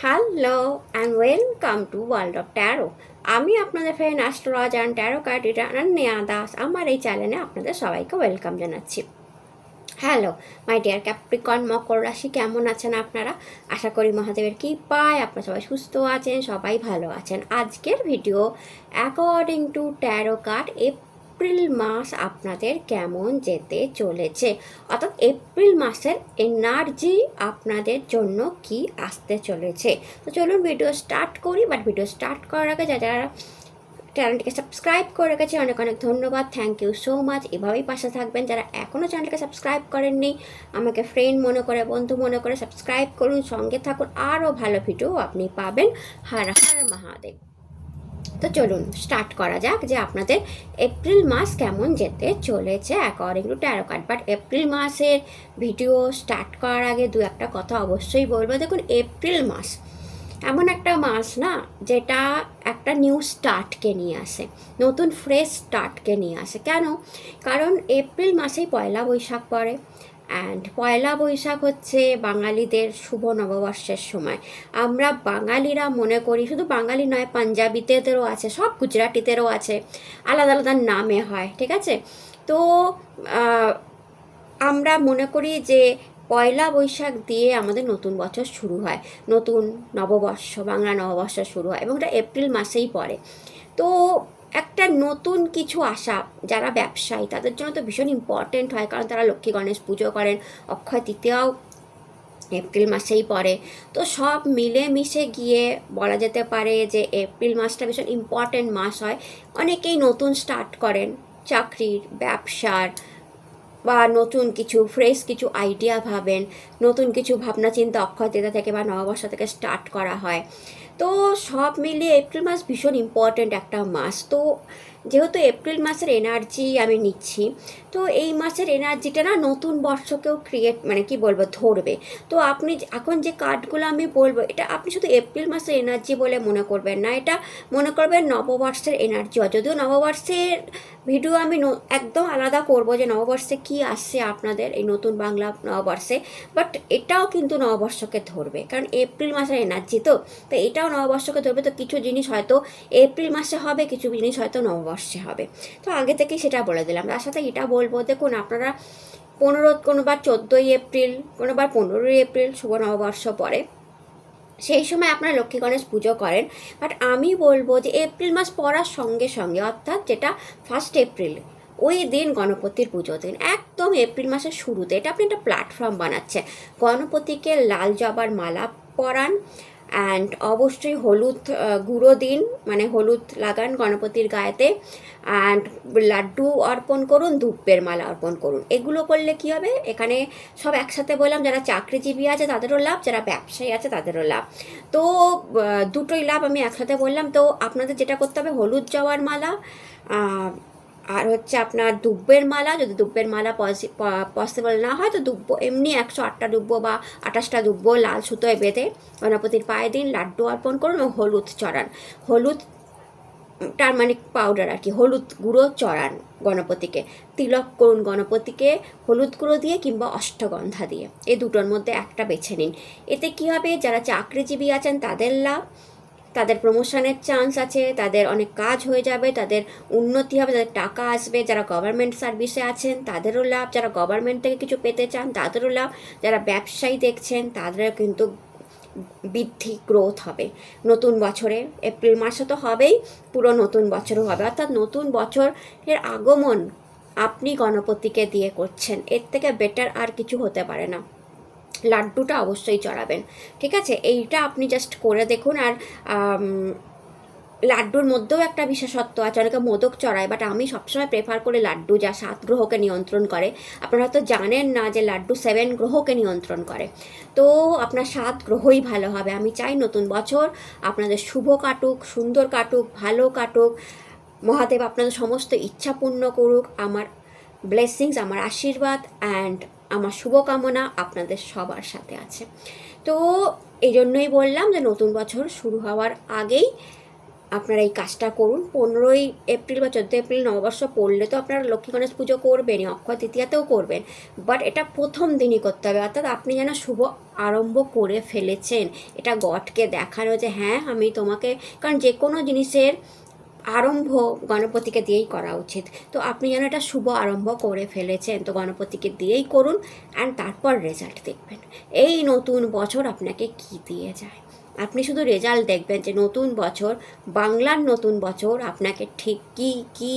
Hello and welcome to world of taro. আমি আপনাদের friend astrologer and taro card reader Ananya Das. আমার এই চ্যানেলে আপনাদের সবাইকে ওয়েলকাম জানাচ্ছি। হ্যালো মাই ডিয়ার ক্যাপ্রিকন, মকর রাশি, কেমন আছেন আপনারা? আশা করি মহাদেবের কৃপায় আপনারা সবাই সুস্থ আছেন, সবাই ভালো আছেন। আজকের video according to tarot card April মাস আপনাদের কেমন যেতে চলেছে, অর্থাৎ এপ্রিল মাসের এনার্জি আপনাদের জন্য কি আসতে চলেছে। তো চলুন ভিডিও স্টার্ট করি। বাট ভিডিও স্টার্ট করার আগে যারা চ্যানেলটিকে সাবস্ক্রাইব করে রেখেছি অনেক অনেক ধন্যবাদ, থ্যাংক ইউ সো মাচ। এভাবেই পাশে থাকবেন। যারা এখনও চ্যানেলটিকে সাবস্ক্রাইব করেননি, আমাকে ফ্রেন্ড মনে করে, বন্ধু মনে করে সাবস্ক্রাইব করুন, সঙ্গে থাকুন, আরও ভালো ভিডিও আপনি পাবেন। হর হর মহাদেব। তো চলুন স্টার্ট করা যাক যে আপনাদের এপ্রিল মাস কেমন যেতে চলেছে according to tarot card. But April মাসের ভিডিও স্টার্ট করার আগে দু একটা কথা অবশ্যই বলবো। দেখুন, এপ্রিল মাস এমন একটা মাস না, যেটা একটা নিউ স্টার্টকে নিয়ে আসে, নতুন ফ্রেশ স্টার্টকে নিয়ে আসে। কেন? কারণ এপ্রিল মাসেই পয়লা বৈশাখ পড়ে, অ্যান্ড পয়লা বৈশাখ হচ্ছে বাঙালিদের শুভ নববর্ষের সময়। আমরা বাঙালিরা মনে করি, শুধু বাঙালি নয়, পাঞ্জাবিতেদেরও আছে, সব গুজরাটিদেরও আছে, আলাদা আলাদা নামে হয়, ঠিক আছে? তো আমরা মনে করি যে পয়লা বৈশাখ দিয়ে আমাদের নতুন বছর শুরু হয়, নতুন নববর্ষ, বাংলা নববর্ষ শুরু হয়, এবং এটা এপ্রিল মাসেই পড়ে। তো একটা নতুন কিছু আসা, যারা ব্যবসায়ী তাদের জন্য তো ভীষণ ইম্পর্টেন্ট হয়, কারণ তারা লক্ষ্মী গণেশ পুজো করেন, অক্ষয় তৃতীয়াও এপ্রিল মাসেই পড়ে। তো সব মিলেমিশে গিয়ে বলা যেতে পারে যে এপ্রিল মাসটা ভীষণ ইম্পর্টেন্ট মাস হয়। অনেকেই নতুন স্টার্ট করেন, চাকরির, ব্যবসার, বা নতুন কিছু ফ্রেশ কিছু আইডিয়া ভাবেন, নতুন কিছু ভাবনা চিন্তা অক্ষয় তৃতীয়া থেকে বা নববর্ষ থেকে স্টার্ট করা হয়। তো সব মিলিয়ে এপ্রিল মাস ভীষণ ইম্পর্ট্যান্ট একটা মাস। তো যেহেতু এপ্রিল মাসের এনার্জি আমি নিচ্ছি, তো এই মাসের এনার্জিটা না নতুন বর্ষকেও ক্রিয়েট, মানে কি বলবো, ধরবে। তো আপনি এখন যে কার্ডগুলো আমি বলবো, এটা আপনি শুধু এপ্রিল মাসের এনার্জি বলে মনে করবেন না, এটা মনে করবেন নববর্ষের এনার্জি। যদিও নববর্ষের ভিডিও আমি একদম আলাদা করব, যে নববর্ষে কি আসছে আপনাদের এই নতুন বাংলা নববর্ষে, বাট এটাও কিন্তু নববর্ষকে ধরবে, কারণ এপ্রিল মাসের এনার্জি। তো এটাও নববর্ষকে ধরবে। তো কিছু জিনিস হয়তো এপ্রিল মাসে হবে, কিছু জিনিস হয়তো নববর্ষে হবে। তো আগে থেকেই সেটা বলে দিলাম। তার সাথে এটা বলবো, দেখুন আপনারা কোনোবার 14ই এপ্রিল, কোনোবার 15ই এপ্রিল শুভ নববর্ষ পরে, সেই সময় আপনারা লক্ষ্মী গণেশ পুজো করেন। বাট আমি বলবো যে এপ্রিল মাস পড়ার সঙ্গে সঙ্গে, অর্থাৎ যেটা 1 এপ্রিল, ওই দিন গণপতির পুজো দিন, একদম এপ্রিল মাসের শুরুতে। এটা আপনি একটা প্ল্যাটফর্ম বানাচ্ছেন। গণপতিকে লাল জবার মালা পরান, অ্যান্ড অবশ্যই হলুদ গুঁড়ো দিন, মানে হলুদ লাগান গণপতির গায়েতে, অ্যান্ড লাড্ডু অর্পণ করুন, ধূপের মালা অর্পণ করুন। এগুলো করলে কি হবে, এখানে সব একসাথে বললাম, যারা চাকরিজীবী আছে তাদেরও লাভ, যারা ব্যবসায়ী আছে তাদেরও লাভ। তো দুটোই লাভ আমি একসাথে বললাম। তো আপনাদের যেটা করতে হবে, হলুদ জবার মালা, আর হচ্ছে আপনার দুব্বের মালা। যদি দুব্বের মালা পসিবল না হয়, তো দুব্ব এমনি 108টা দুব্ব বা 28টা দুব্ব লাল সুতোয় বেঁধে গণপতির পায়ে দিন, লাড্ডু অর্পণ করুন এবং হলুদ চড়ান। হলুদ টারমারিক পাউডার আর কি, হলুদ গুঁড়ো চড়ান গণপতিকে, তিলক করুন গণপতিকে হলুদ গুঁড়ো দিয়ে কিংবা অষ্টগন্ধা দিয়ে। এই দুটোর মধ্যে একটা বেছে নিন। এতে কি হবে, যারা চাকরিজীবী আছেন তাদের লাভ, তাদের প্রমোশনের চান্স আছে, তাদের অনেক কাজ হয়ে যাবে, তাদের উন্নতি হবে, তাদের টাকা আসবে। যারা গভর্নমেন্ট সার্ভিসে আছেন তাদেরও লাভ, যারা গভর্নমেন্ট থেকে কিছু পেতে চান তাদেরও লাভ, যারা ব্যবসায়ী দেখছেন তাদেরও কিন্তু বৃদ্ধি, গ্রোথ হবে নতুন বছরে। এপ্রিল মাসে তো হবেই, পুরো নতুন বছরও হবে, অর্থাৎ নতুন বছরের আগমন আপনি গণপতিকে দিয়ে করছেন। এর থেকে বেটার আর কিছু হতে পারে না। লাড্ডুটা অবশ্যই চড়াবেন, ঠিক আছে? এইটা আপনি জাস্ট করে দেখুন। আর লাড্ডুর মধ্যেও একটা বিশেষত্ব আছে, অনেকে মোদক চড়ায়, বাট আমি সবসময় প্রেফার করি লাড্ডু, যা 7 গ্রহকে নিয়ন্ত্রণ করে। আপনারা হয়তো জানেন না যে লাড্ডু 7 গ্রহকে নিয়ন্ত্রণ করে। তো আপনার 7 গ্রহই ভালো হবে। আমি চাই নতুন বছর আপনাদের শুভ কাটুক, সুন্দর কাটুক, ভালো কাটুক। মহাদেব আপনাদের সমস্ত ইচ্ছা পূর্ণ করুক। আমার ব্লেসিংস, আমার আশীর্বাদ অ্যান্ড আমার শুভকামনা আপনাদের সবার সাথে আছে। তো এই জন্যই বললাম যে নতুন বছর শুরু হওয়ার আগেই আপনারা এই কাজটা করুন। 15 এপ্রিল বা 14 এপ্রিল নববর্ষ পড়লে তো আপনারা লক্ষ্মী গণেশ পুজো করবেনই, অক্ষয় তৃতীয়াতেও করবেন, বাট এটা প্রথম দিনই করতে হবে, অর্থাৎ আপনি যেন শুভ আরম্ভ করে ফেলেছেন। এটা গডকে দেখানো যে হ্যাঁ আমি তোমাকে, কারণ যে কোনো জিনিসের আরম্ভ গণপতিকে দিয়েই করা উচিত। তো আপনি যেন এটা শুভ আরম্ভ করে ফেলেছেন, তো গণপতিকে দিয়েই করুন, অ্যান্ড তারপর রেজাল্ট দেখবেন এই নতুন বছর আপনাকে কি দিয়ে যায়। আপনি শুধু রেজাল্ট দেখবেন যে নতুন বছর, বাংলার নতুন বছর আপনাকে ঠিক কী কী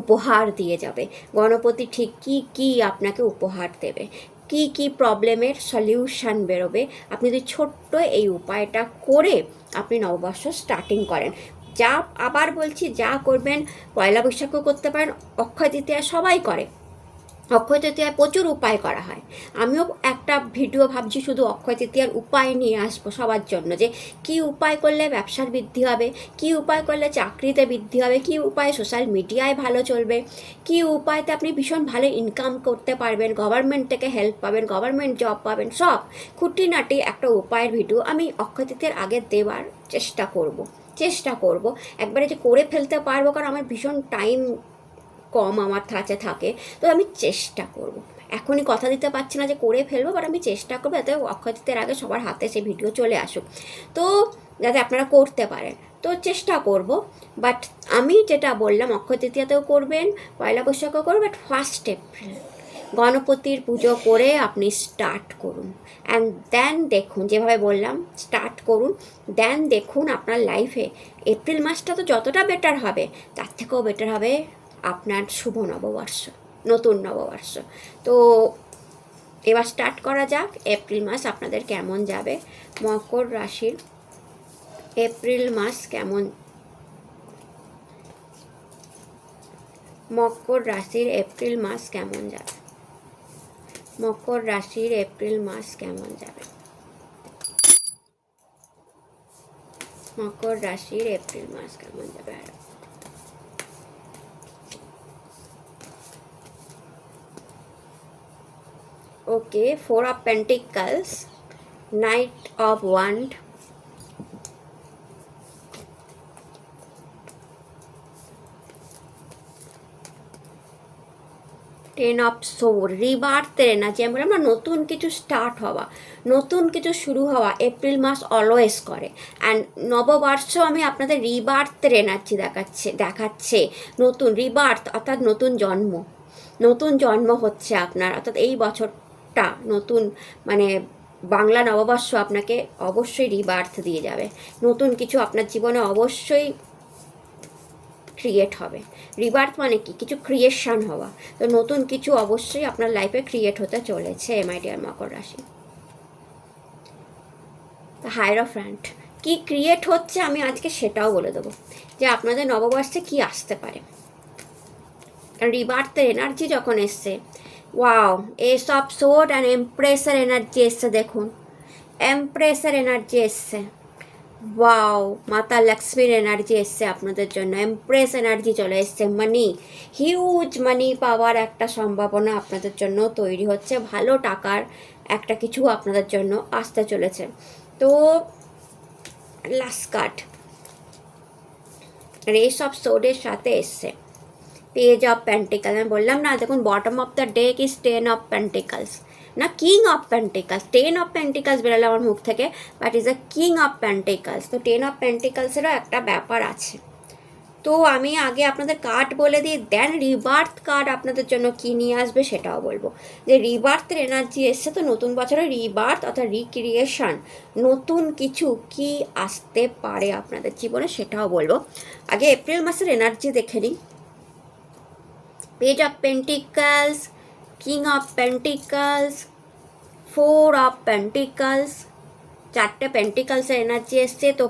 উপহার দিয়ে যাবে, গণপতি ঠিক কী কী আপনাকে উপহার দেবে, কী কী প্রবলেমের সলিউশন বেরোবে। আপনি যদি ছোট্ট এই উপায়টা করে আপনি নববর্ষ স্টার্টিং করেন, যা আবার বলছি, যা করবেন পয়লা বৈশাখও করতে পারেন, অক্ষয় তৃতীয়া সবাই করে, অক্ষয় তৃতীয়ায় প্রচুর উপায় করা হয়। আমিও একটা ভিডিও ভাবছি শুধু অক্ষয় তৃতীয়ার উপায় নিয়ে আসবো সবার জন্য, যে কী উপায় করলে ব্যবসার বৃদ্ধি হবে, কী উপায় করলে চাকরিতে বৃদ্ধি হবে, কী উপায় সোশ্যাল মিডিয়ায় ভালো চলবে, কী উপায়তে আপনি ভীষণ ভালো ইনকাম করতে পারবেন, গভর্নমেন্ট থেকে হেল্প পাবেন, গভর্নমেন্ট জব পাবেন, সব খুঁটিনাটি একটা উপায়ের ভিডিও আমি অক্ষয় তৃতীয়ার আগে দেওয়ার চেষ্টা করব। একবারে যে করে ফেলতে পারবো, কারণ আমার ভীষণ টাইম কম আমার কাছে থাকে, তো আমি চেষ্টা করব। এখনই কথা দিতে পারছি না যে করে ফেলবো, বাট আমি চেষ্টা করবো যাতে অক্ষয় তৃতীয়ার আগে সবার হাতে সেই ভিডিও চলে আসুক, তো যাতে আপনারা করতে পারেন, তো চেষ্টা করব। বাট আমি যেটা বললাম অক্ষয় তৃতীয়াতেও করবেন, পয়লা বৈশাখও করবেন, বাট 1 এপ্রিল গণপতির পুজো করে আপনি স্টার্ট করুন, অ্যান্ড দেন দেখুন, যেভাবে বললাম স্টার্ট করুন, দেন দেখুন আপনার লাইফে এপ্রিল মাসটা তো যতটা বেটার হবে তার থেকেও বেটার হবে আপনার শুভ নববর্ষ, নতুন নববর্ষ। তো এবার স্টার্ট করা যাক, এপ্রিল মাস আপনাদের কেমন যাবে, মকর রাশির এপ্রিল মাস কেমন, মকর রাশির এপ্রিল মাস কেমন যাবে, মকর রাশির এপ্রিল মাস কেমন যাবে, মকর রাশির এপ্রিল মাস কেমন যাবে। Okay, 4 of Pentacles, Knight of Wand, ten of swords, রিবার্থের এনার্জি। আমি বললাম না, নতুন কিছু স্টার্ট হওয়া, নতুন কিছু শুরু হওয়া এপ্রিল মাস অলওয়েজ করে। অ্যান্ড নববর্ষ আমি আপনাদের রিবার্থের এনার্জি দেখাচ্ছে নতুন রিবার্থ, অর্থাৎ নতুন জন্ম হচ্ছে আপনার, অর্থাৎ এই বছরটা নতুন, মানে বাংলা নববর্ষ আপনাকে অবশ্যই রিবার্থ দিয়ে যাবে, নতুন কিছু আপনার জীবনে অবশ্যই ক্রিয়েট হবে। রিবার্থ মানে কি, কিছু ক্রিয়েশন হওয়া, তো নতুন কিছু অবশ্যই আপনার লাইফে ক্রিয়েট হতে চলেছে মাই ডিয়ার মকর রাশি। হায়েরোফ্যান্ট কি ক্রিয়েট হচ্ছে আমি আজকে সেটাও বলে দেবো, যে আপনাদের নববর্ষে কি আসতে পারে। রিবার্থের এনার্জি যখন এসছে, wow, ace of sword and এমপ্রেসের এনার্জি এসছে, দেখুন এমপ্রেসের এনার্জি এসছে, ওয়াও, মাতা লক্ষ্মীর এনার্জি এসছে আপনাদের জন্য, এমপ্রেস এনার্জি চলে এসছে, মানি, হিউজ মানি পাওয়ার একটা সম্ভাবনা আপনাদের জন্য তৈরি হচ্ছে, ভালো টাকার একটা কিছু আপনাদের জন্য আসতে চলেছে। তো লাস্ট কার্ড রেস অফ সোর্ডের সাথে এসছে পেজ অফ পেন্টিকালস। আমি বললাম না, দেখুন bottom of the deck is 10 of Pentacles, না king of pentacles, 10 of Pentacles বেরোলো আমার মুখ থেকে, but is a king of pentacles. তো 10 of Pentaclesেরও একটা ব্যাপার আছে। তো আমি আগে আপনাদের কার্ড বলে দিই, দেন রিবার্থ কার্ড আপনাদের জন্য কী নিয়ে আসবে সেটাও বলবো, যে রিবার্থের এনার্জি এসছে, তো নতুন বছরে রিবার্থ অর্থাৎ রিক্রিয়েশন, নতুন কিছু কি আসতে পারে আপনাদের জীবনে সেটাও বলবো। আগে এপ্রিল মাসের এনার্জি দেখে নিই। Page of pentacles, king of pentacles, 4 of Pentacles, 4টে পেন্টিকালসের এনার্জি এসছে। তো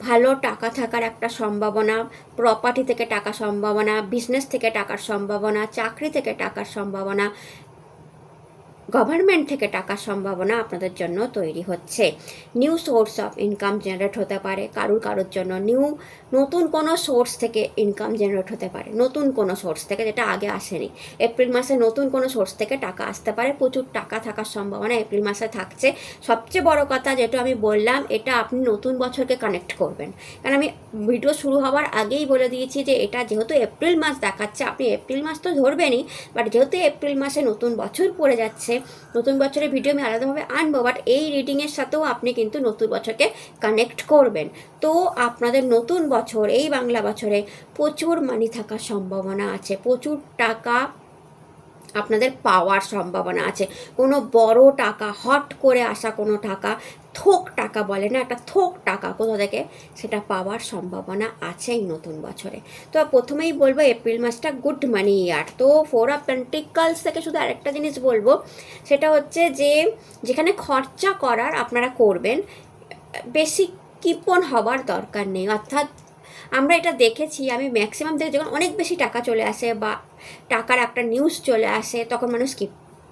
ভালো টাকা থাকার একটা সম্ভাবনা, প্রপার্টি থেকে টাকার সম্ভাবনা, বিজনেস থেকে টাকার সম্ভাবনা, চাকরি থেকে টাকার সম্ভাবনা, গভর্নমেন্ট থেকে টাকার সম্ভাবনা আপনাদের জন্য তৈরি হচ্ছে। New source of income generate হতে পারে কারোর জন্য, নতুন কোনো সোর্স থেকে ইনকাম জেনারেট হতে পারে, নতুন কোনো সোর্স থেকে যেটা আগে আসেনি। এপ্রিল মাসে নতুন কোনো সোর্স থেকে টাকা আসতে পারে, প্রচুর টাকা থাকার সম্ভাবনা এপ্রিল মাসে থাকছে। সবচেয়ে বড় কথা যেটা আমি বললাম, এটা আপনি নতুন বছরকে কানেক্ট করবেন, কারণ আমি ভিডিও শুরু হওয়ার আগেই বলে দিয়েছি যে এটা যেহেতু এপ্রিল মাস দেখাচ্ছে, আপনি এপ্রিল মাস তো ধরবেনই, বাট যেহেতু এপ্রিল মাসে নতুন বছর পড়ে যাচ্ছে, নতুন বছরের ভিডিও আমি আলাদাভাবে আনবো, বাট এই রিডিংয়ের সাথেও আপনি কিন্তু নতুন বছরকে কানেক্ট করবেন। তো আপনাদের নতুন বছর, এই বাংলা বছরে প্রচুর মানি থাকার সম্ভাবনা আছে, প্রচুর টাকা আপনাদের পাওয়ার সম্ভাবনা আছে। কোনো বড় টাকা, হট করে আসা কোনো টাকা, থোক টাকা বলে না, একটা থোক টাকা কোথা থেকে, সেটা পাওয়ার সম্ভাবনা আছে এই নতুন বছরে। তো প্রথমেই বলবো এপ্রিল মাসটা গুড মানি ইয়ার। তো 4 অফ পেন্টিকলস থেকে শুধু আরেকটা জিনিস বলবো, সেটা হচ্ছে যে যেখানে খরচা করার আপনারা করবেন, বেশি কিপন হবার দরকার নেই। অর্থাৎ আমরা এটা দেখেছি, আমি ম্যাক্সিমাম দেখি যখন অনেক বেশি টাকা চলে আসে বা টাকার একটা নিউজ চলে আসে, তখন মানুষ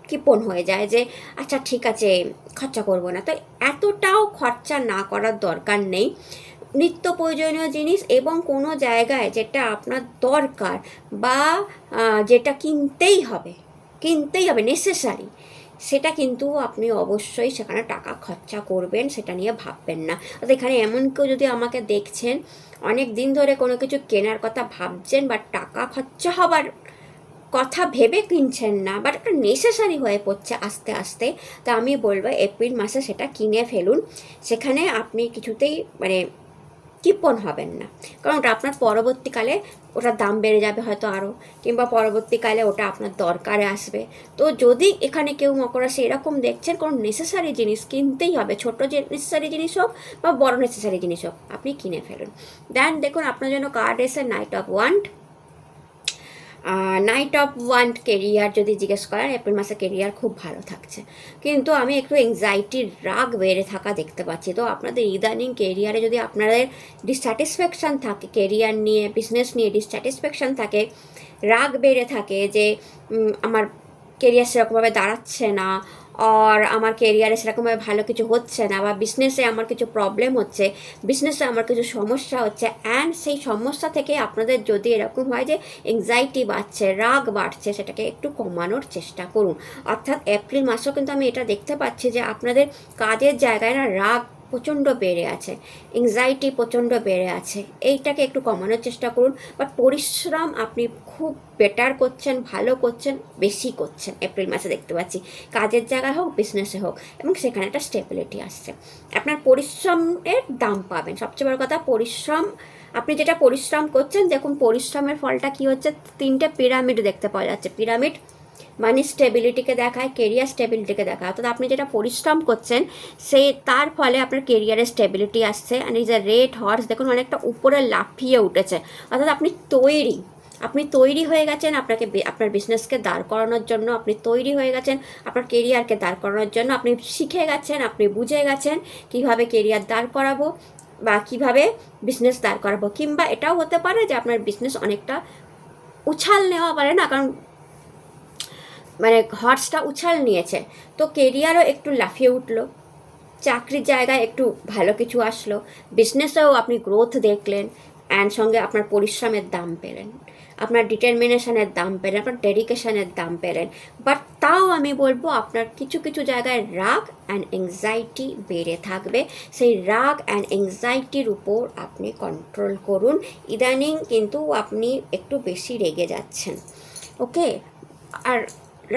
কিপন হয়ে যায় যে আচ্ছা ঠিক আছে খরচা করবো না। তো এতটাও খরচা না করার দরকার নেই। নিত্য প্রয়োজনীয় জিনিস এবং কোনো জায়গায় যেটা আপনার দরকার বা যেটা কিনতেই হবে নেসেসারি, সেটা কিন্তু আপনি অবশ্যই সেখানে টাকা খরচা করবেন, সেটা নিয়ে ভাববেন না। তো এখানে এমন কেউ যদি আমাকে দেখছেন, অনেক দিন ধরে কোনো কিছু কেনার কথা ভাবছেন বা টাকা খরচা হবার কথা ভেবে কিনছেন না, বাট একটা নেসেসারি হয়ে পড়ছে আস্তে আস্তে, তা আমি বলবো এপ্রিল মাসে সেটা কিনে ফেলুন। সেখানে আপনি কিছুতেই কিপন হবেন না, কারণ ওটা আপনার পরবর্তীকালে ওটার দাম বেড়ে যাবে হয়তো আরও, কিংবা পরবর্তীকালে ওটা আপনার দরকারে আসবে। তো যদি এখানে কেউ মকর রাশি এরকম দেখছেন, কোনো নেসেসারি জিনিস কিনতেই হবে, ছোটো যে নেসেসারি জিনিস হোক বা বড় নেসেসারি জিনিস হোক, আপনি কিনে ফেলুন। দেন দেখুন আপনার জন্য কার্ড এসে night of wand. Night of wand career যদি জিজ্ঞেস করেন, এপ্রিল মাসে কেরিয়ার খুব ভালো থাকছে, কিন্তু আমি একটু এংজাইটির রাগ বেড়ে থাকা দেখতে পাচ্ছি। তো আপনাদের ইদানিং কেরিয়ারে যদি আপনাদের ডিসস্যাটিসফ্যাকশান থাকে, কেরিয়ার নিয়ে বিজনেস নিয়ে ডিসস্যাটিসফ্যাকশান থাকে, রাগ বেড়ে থাকে যে আমার কেরিয়ার সেরকমভাবে দাঁড়াচ্ছে না, আর আমার কেরিয়ারে সেরকমভাবে ভালো কিছু হচ্ছে না, বা বিজনেসে আমার কিছু প্রবলেম হচ্ছে, বিজনেসে আমার কিছু সমস্যা হচ্ছে, অ্যান্ড সেই সমস্যা থেকে আপনাদের যদি এরকম হয় যে এংজাইটি বাড়ছে, রাগ বাড়ছে, সেটাকে একটু কমানোর চেষ্টা করুন। অর্থাৎ এপ্রিল মাসেও কিন্তু আমি এটা দেখতে পাচ্ছি যে আপনাদের কাজের জায়গায় না রাগ প্রচণ্ড বেড়ে আছে, এংজাইটি প্রচণ্ড বেড়ে আছে, এইটাকে একটু কমানোর চেষ্টা করুন। বাট পরিশ্রম আপনি খুব বেটার করছেন, ভালো করছেন, বেশি করছেন এপ্রিল মাসে দেখতে পাচ্ছি, কাজের জায়গায় হোক বিজনেসে হোক, এবং সেখানে একটা স্টেবিলিটি আসছে। আপনার পরিশ্রমের দাম পাবেন। সবচেয়ে বড় কথা, পরিশ্রম, আপনি যেটা পরিশ্রম করছেন, দেখুন পরিশ্রমের ফলটা কি হচ্ছে, 3টে পিরামিড দেখতে পাওয়া যাচ্ছে। পিরামিড মানি স্টেবিলিটিকে দেখায়, কেরিয়ার স্টেবিলিটিকে দেখায়। অর্থাৎ আপনি যেটা পরিশ্রম করছেন তার ফলে আপনার কেরিয়ারের স্টেবিলিটি আসছে। অ্যান্ড এই যে রেড হর্স দেখুন অনেকটা উপরে লাফিয়ে উঠেছে, অর্থাৎ আপনি তৈরি হয়ে গেছেন আপনাকে আপনার বিজনেসকে দাঁড় করানোর জন্য, আপনি তৈরি হয়ে গেছেন আপনার কেরিয়ারকে দাঁড় করানোর জন্য, আপনি শিখে গেছেন, আপনি বুঝে গেছেন কীভাবে কেরিয়ার দাঁড় করাবো বা কীভাবে বিজনেস দাঁড় করাবো। কিংবা এটাও হতে পারে যে আপনার বিজনেস অনেকটা উছাল নেওয়া পারে না, কারণ হর্সটা উছাল নিয়েছে, তো কেরিয়ারও একটু লাফিয়ে উঠলো, চাকরির জায়গায় একটু ভালো কিছু আসলো, বিজনেসেও আপনি গ্রোথ দেখলেন, অ্যান্ড সঙ্গে আপনার পরিশ্রমের দাম পেলেন, আপনার ডিটারমিনেশনের দাম পেলেন, আপনার ডেডিকেশনের দাম পেলেন। বাট তাও আমি বলবো আপনার কিছু কিছু জায়গায় রাগ অ্যান্ড এংজাইটি বেড়ে থাকবে। সেই রাগ অ্যান্ড এংজাইটির উপর আপনি কন্ট্রোল করুন। ইদানিং কিন্তু আপনি একটু বেশি রেগে যাচ্ছেন, ওকে? আর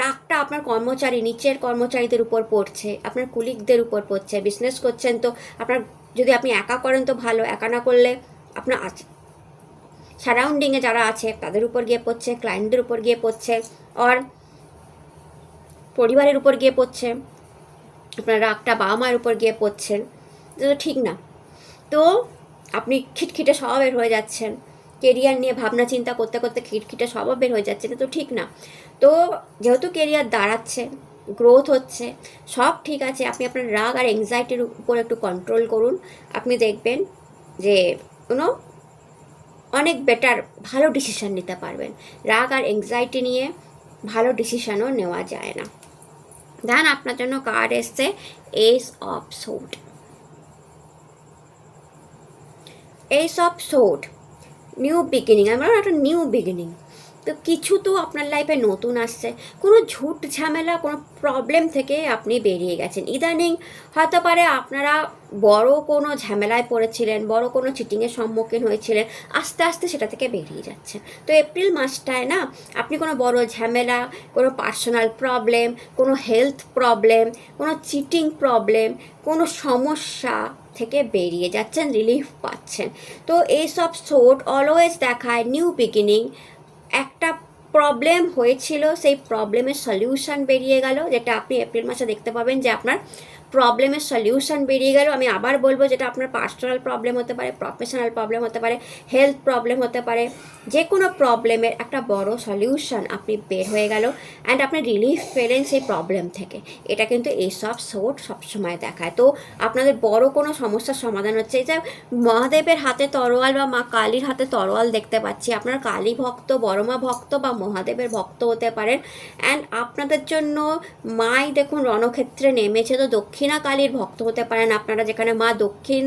রাগটা আপনার নিচের কর্মচারীদের উপর পড়ছে, আপনার কুলিগদের উপর পড়ছে। বিজনেস করছেন তো আপনার, যদি আপনি একা করেন তো ভালো, একা না করলে আপনার সারাউন্ডিংয়ে যারা আছে তাদের উপর গিয়ে পড়ছে, ক্লায়েন্টদের উপর গিয়ে পড়ছে, আর পরিবারের উপর গিয়ে পড়ছে, আপনার রাগটা বাবা মায়ের উপর গিয়ে পড়ছেন, তো ঠিক না। তো আপনি খিটখিটে স্বভাবের হয়ে যাচ্ছেন, কেরিয়ার নিয়ে ভাবনা চিন্তা করতে করতে খিটখিটে স্বভাবের হয়ে যাচ্ছে, তো ঠিক না। তো যেহেতু কেরিয়ার দাঁড়াচ্ছে, গ্রোথ হচ্ছে, সব ঠিক আছে, আপনি আপনার রাগ আর এংজাইটির উপর একটু কন্ট্রোল করুন। আপনি দেখবেন যে অনেক বেটার ভালো ডিসিশান নিতে পারবেন। রাগ আর এংজাইটি নিয়ে ভালো ডিসিশানও নেওয়া যায় না। দেন আপনার জন্য কার্ড এসছে S of sword. S of sword, new beginning, আমরা একটা নিউ বিগিনিং। তো কিছু তো আপনার লাইফে নতুন আসছে, কোনো ঝুট ঝামেলা, কোনো প্রবলেম থেকে আপনি বেরিয়ে গেছেন। ইদানিং হতে পারে আপনারা বড় কোনো ঝামেলায় পড়েছিলেন, বড় কোনো চিটিংয়ের সম্মুখীন হয়েছিলেন, আস্তে আস্তে সেটা থেকে বেরিয়ে যাচ্ছেন। তো এপ্রিল মাসটায় না আপনি কোনো বড় ঝামেলা, কোনো পার্সোনাল প্রবলেম, কোনো হেলথ প্রবলেম, কোনো চিটিং প্রবলেম, কোনো সমস্যা থেকে বেরিয়ে যাচ্ছেন, রিলিফ পাচ্ছেন। তো এইসব সোর্ট অলওয়েজ দেখায় নিউ বিগিনিং। একটা প্রবলেম হয়েছিল, সেই প্রবলেমের সলিউশন বেরিয়ে গেল, যেটা আপনি এপ্রিল মাসে দেখতে পাবেন যে আপনার প্রবলেমের সলিউশন বেরিয়ে গেল। আমি আবার বলবো, যেটা আপনার পার্সোনাল প্রবলেম হতে পারে, প্রফেশনাল প্রবলেম হতে পারে, হেলথ প্রবলেম হতে পারে, যে কোনো প্রবলেমের একটা বড় সলিউশন আপনি বের হয়ে গেল অ্যান্ড আপনি রিলিফ পেলেন সেই প্রবলেম থেকে। এটা কিন্তু এইসব সোর্ট সবসময় দেখায়। তো আপনাদের বড় কোনো সমস্যার সমাধান হচ্ছে। এই যে মহাদেবের হাতে তরোয়াল বা মা কালীর হাতে তরোয়াল দেখতে পাচ্ছি, আপনারা কালী ভক্ত, বড়মা ভক্ত বা মহাদেবের ভক্ত হতে পারেন। অ্যান্ড আপনাদের জন্য মাই দেখুন রণক্ষেত্রে নেমেছে, তো দক্ষিণা কালীর ভক্ত হতে পারেন আপনারা, যেখানে মা দক্ষিণ,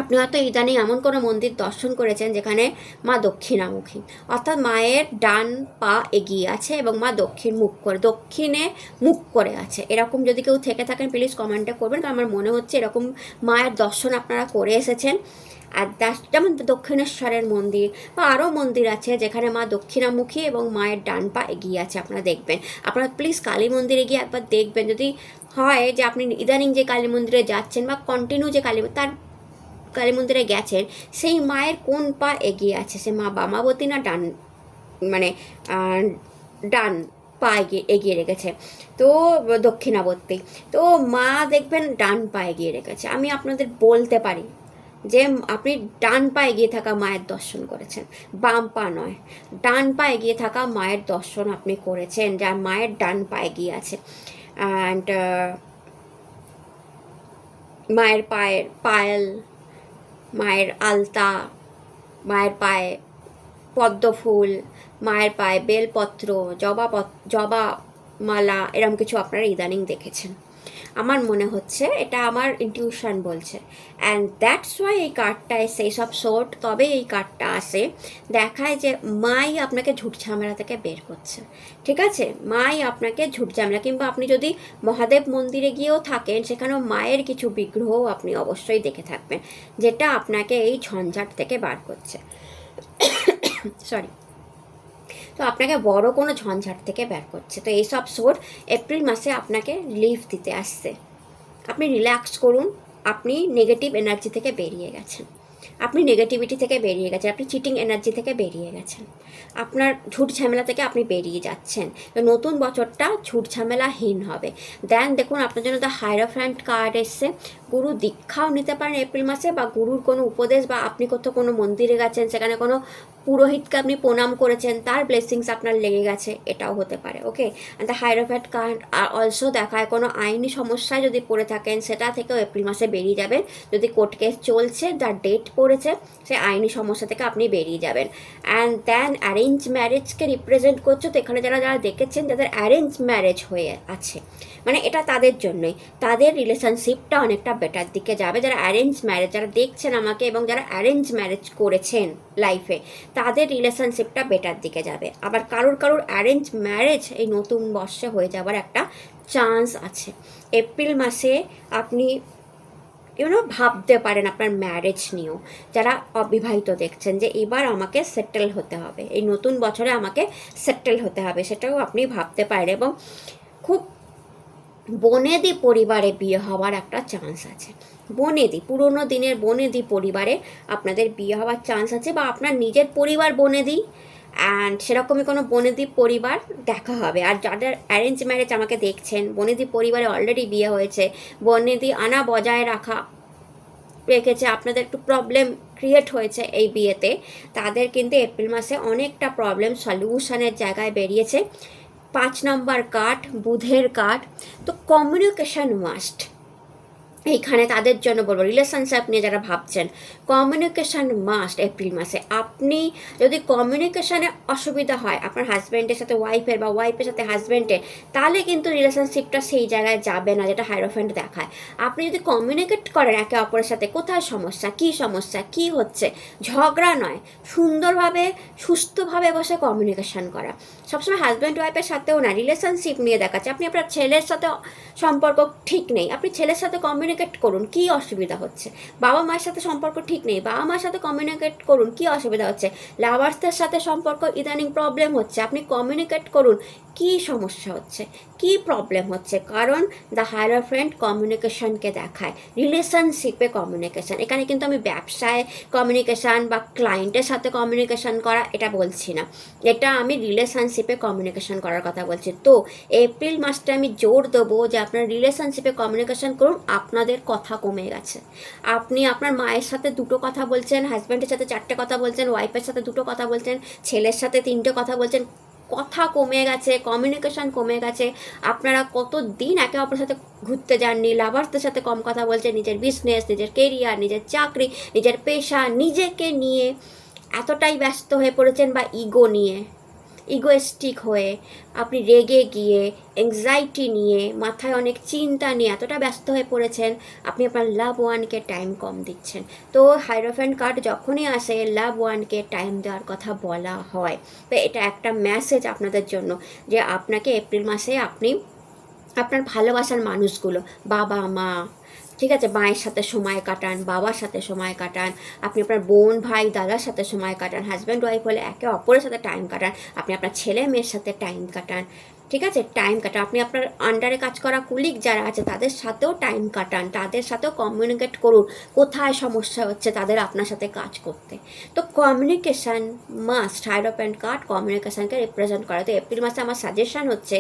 আপনি হয়তো ইদানিং এমন কোনো মন্দির দর্শন করেছেন যেখানে মা দক্ষিণামুখী, অর্থাৎ মায়ের ডান পা এগিয়ে আছে এবং মা দক্ষিণে মুখ করে আছে। এরকম যদি কেউ থেকে থাকেন প্লিজ কমেন্টে করবেন, কারণ আমার মনে হচ্ছে এরকম মায়ের দর্শন আপনারা করে এসেছেন। আর যেমন দক্ষিণেশ্বরের মন্দির বা আরও মন্দির আছে যেখানে মা দক্ষিণামুখী এবং মায়ের ডান পা এগিয়ে আছে, আপনারা দেখবেন। আপনারা প্লিজ কালী মন্দিরে গিয়ে একবার দেখবেন, যদি হয় যে আপনি ইদানিং যে কালী মন্দিরে যাচ্ছেন বা কন্টিনিউ যে কালী মন্দিরে গেছেন, সেই মায়ের কোন পা এগিয়ে আছে, সে মা বামাবতী না ডান, মানে ডান পা এগিয়ে রেখেছে, তো দক্ষিণাবর্তী, তো মা দেখবেন ডান পা এগিয়ে রেখেছে। আমি আপনাদের বলতে পারি যে আপনি ডান পা এগিয়ে থাকা মায়ের দর্শন করেছেন, বাম পা নয়, ডান পা এগিয়ে থাকা মায়ের দর্শন আপনি করেছেন, যার মায়ের ডান পা এগিয়ে আছে। অ্যান্ড মায়ের পায়েল, মায়ের আলতা, মায়ের পায়ে পদ্ম ফুল, মায়ের পায়ে বেলপত্র, জবা মালা, এরকম কিছু আপনারা ইদানিং দেখেছেন। আমার মনে হচ্ছে, এটা আমার ইনটিউশন বলছে। অ্যান্ড দ্যাটস ওয়াই এই কার্ডটা এসে এইসব শোর্ট, তবে এই কার্ডটা আসে দেখায় যে মাই আপনাকে ঝুট ঝামেলা থেকে বের করছে। ঠিক আছে, মাই আপনাকে ঝুট ঝামেলা, কিংবা আপনি যদি মহাদেব মন্দিরে গিয়েও থাকেন, সেখানেও মায়ের কিছু বিগ্রহ আপনি অবশ্যই দেখে থাকবেন, যেটা আপনাকে এই ঝঞ্ঝাট থেকে বার করছে। সরি, তো আপনাকে বড় কোনো ঝঞ্ঝাট থেকে বের করছে। তো এইসব সোর্ট এপ্রিল মাসে আপনাকে রিলিফ দিতে আসছে। আপনি রিল্যাক্স করুন, আপনি নেগেটিভ এনার্জি থেকে বেরিয়ে গেছেন, আপনি নেগেটিভিটি থেকে বেরিয়ে গেছেন, আপনি চিটিং এনার্জি থেকে বেরিয়ে গেছেন, আপনার ঝুট ঝামেলা থেকে আপনি বেরিয়ে যাচ্ছেন। তো নতুন বছরটা ঝুট ঝামেলাহীন হবে। দেন দেখুন আপনার জন্য দ্য হায়েরোফ্যান্ট কার্ড এসছে। গুরু দীক্ষাও নিতে পারেন এপ্রিল মাসে, বা গুরুর কোনো উপদেশ, বা আপনি কোথাও কোনো মন্দিরে গেছেন, সেখানে কোনো পুরোহিতকে আপনি প্রণাম করেছেন, তার ব্লেসিংস আপনার লেগে গেছে, এটাও হতে পারে। ওকে, দ্য হায়েরোফ্যান্ট কার্ড অলসো দেখায় কোনো আইনি সমস্যায় যদি পড়ে থাকেন, সেটা থেকেও এপ্রিল মাসে বেরিয়ে যাবেন। যদি কোর্ট কেস চলছে, যার ডেট পড়েছে, সে আইনি সমস্যা থেকে আপনি বেরিয়ে যাবেন। অ্যান্ড দেন অ্যারেঞ্জ ম্যারেজকে রিপ্রেজেন্ট করছো, তো এখানে যারা দেখেছেন যাদের অ্যারেঞ্জ ম্যারেজ হয়ে আছে, মানে এটা তাদের জন্যই, তাদের রিলেশনশিপটা অনেকটা বেটার দিকে যাবে। যারা অ্যারেঞ্জ ম্যারেজ, যারা দেখছেন আমাকে এবং যারা অ্যারেঞ্জ ম্যারেজ করেছেন লাইফে, তাদের রিলেশনশিপটা বেটার দিকে যাবে। আবার কারোর অ্যারেঞ্জ ম্যারেজ এই নতুন বর্ষে হয়ে যাওয়ার একটা চান্স আছে। এপ্রিল মাসে আপনি ভাবতে পারেন আপনার ম্যারেজ নিয়েও। যারা অবিবাহিত দেখছেন যে এবার আমাকে সেটেল হতে হবে, এই নতুন বছরে আমাকে সেটেল হতে হবে, সেটাও আপনি ভাবতে পারেন। এবং খুব বনেদি পরিবারে বিয়ে হওয়ার একটা চান্স আছে। বনেদি, পুরোনো দিনের বনেদি পরিবারে আপনাদের বিয়ে হওয়ার চান্স আছে, বা আপনার নিজের পরিবার বনেদি, অ্যান্ড সেরকমই কোনো বনেদি পরিবার দেখা হবে। আর যাদের অ্যারেঞ্জ ম্যারেজ আমাকে দেখছেন, বনেদি পরিবারে অলরেডি বিয়ে হয়েছে, বনেদি আনা বজায় রেখেছে, আপনাদের একটু প্রবলেম ক্রিয়েট হয়েছে এই বিয়েতে, তাদের কিন্তু এপ্রিল মাসে অনেকটা প্রবলেম সলিউশনের জায়গায় বেরিয়েছে। 5 নম্বর কার্ড, বুধের কার্ড। তো কমিউনিকেশন মাস্ট, এইখানে তাদের জন্য বলবো, রিলেশনশিপ নিয়ে যারা ভাবছেন, কমিউনিকেশান মাস্ট এপ্রিল মাসে। আপনি যদি কমিউনিকেশানে অসুবিধা হয় আপনার হাজব্যান্ডের সাথে ওয়াইফের বা ওয়াইফের সাথে হাজব্যান্ডের, তাহলে কিন্তু রিলেশনশিপটা সেই জায়গায় যাবে না যেটা হাইরোফ্যান্ট দেখায়। আপনি যদি কমিউনিকেট করেন একে অপরের সাথে, কোথায় সমস্যা কী হচ্ছে, ঝগড়া নয়, সুন্দরভাবে সুস্থভাবে বসে কমিউনিকেশান করা। সবসময় হাজব্যান্ড ওয়াইফের সাথেও না, রিলেশনশিপ নিয়ে দেখাচ্ছে। আপনি আপনার ছেলের সাথে সম্পর্ক ঠিক নেই, আপনি ছেলের সাথে কমিউনিকেট করুন কী অসুবিধা হচ্ছে। বাবা মায়ের সাথে সম্পর্ক ঠিক নেই, বাবা মায়ের সাথে কমিউনিকেট করুন কী অসুবিধা হচ্ছে। লাভার্সদের সাথে সম্পর্ক ইদানিং প্রবলেম হচ্ছে, আপনি কমিউনিকেট করুন কী সমস্যা হচ্ছে, কী প্রবলেম হচ্ছে। কারণ দ্য হায়ারোফ্যান্ট কমিউনিকেশনকে দেখায়, রিলেশনশিপে কমিউনিকেশান। এখানে কিন্তু আমি ব্যবসায় কমিউনিকেশান বা ক্লায়েন্টের সাথে কমিউনিকেশান করা এটা বলছি না, এটা আমি রিলেশনশিপে কমিউনিকেশান করার কথা বলছি। তো এপ্রিল মাসটা আমি জোর দেবো যে আপনার রিলেশনশিপে কমিউনিকেশান করুন। আপনাদের কথা কমে গেছে, আপনি আপনার মায়ের সাথে 2টো কথা বলছেন, হাজব্যান্ডের সাথে 4টে কথা বলছেন, ওয়াইফের সাথে 2টো কথা বলছেন, ছেলের সাথে 3টে কথা বলছেন। কথা কমে গেছে, কমিউনিকেশান কমে গেছে। আপনারা কত দিন একে অপরের সাথে ঘুরতে যাননি, লাভার্সদের সাথে কম কথা বলছেন, নিজের বিজনেস, নিজের কেরিয়ার, নিজের চাকরি, নিজের পেশা, নিজেকে নিয়ে এতটাই ব্যস্ত হয়ে পড়েছেন, বা ইগো নিয়ে, ইগোয়েস্টিক হয়ে আপনি রেগে গিয়ে, অ্যাংজাইটি নিয়ে, মাথায় অনেক চিন্তা নিয়ে এতটা ব্যস্ত হয়ে পড়েছেন, আপনি আপনার লাভ ওয়ানকে টাইম কম দিচ্ছেন। তো হাইরোফ্যান্ট কার্ড যখনই আসে লাভ ওয়ানকে টাইম দেওয়ার কথা বলা হয়। তো এটা একটা মেসেজ আপনাদের জন্য যে আপনাকে এপ্রিল মাসে আপনি আপনার ভালোবাসার মানুষগুলো, বাবা মা, ঠিক আছে, মায়ের সাথে সময় কাটান, বাবার সাথে সময় কাটান, আপনি আপনার বোন ভাই দাদার সাথে সময় কাটান, হাজব্যান্ড ওয়াইফ হলে একে অপরের সাথে টাইম কাটান, আপনি আপনার ছেলে মেয়ের সাথে টাইম কাটান, ঠিক আছে, টাইম কাটান। আপনি আপনার আন্ডারে কাজ করা কুলিগ যারা আছে তাদের সাথেও টাইম কাটান, তাদের সাথেও কমিউনিকেট করুন কোথায় সমস্যা হচ্ছে তাদের আপনার সাথে কাজ করতে। তো কমিউনিকেশান মাস্ট, হাইরোফ্যান্ট কার্ড কমিউনিকেশানকে রিপ্রেজেন্ট করে। তো এপ্রিল মাসে আমার সাজেশান হচ্ছে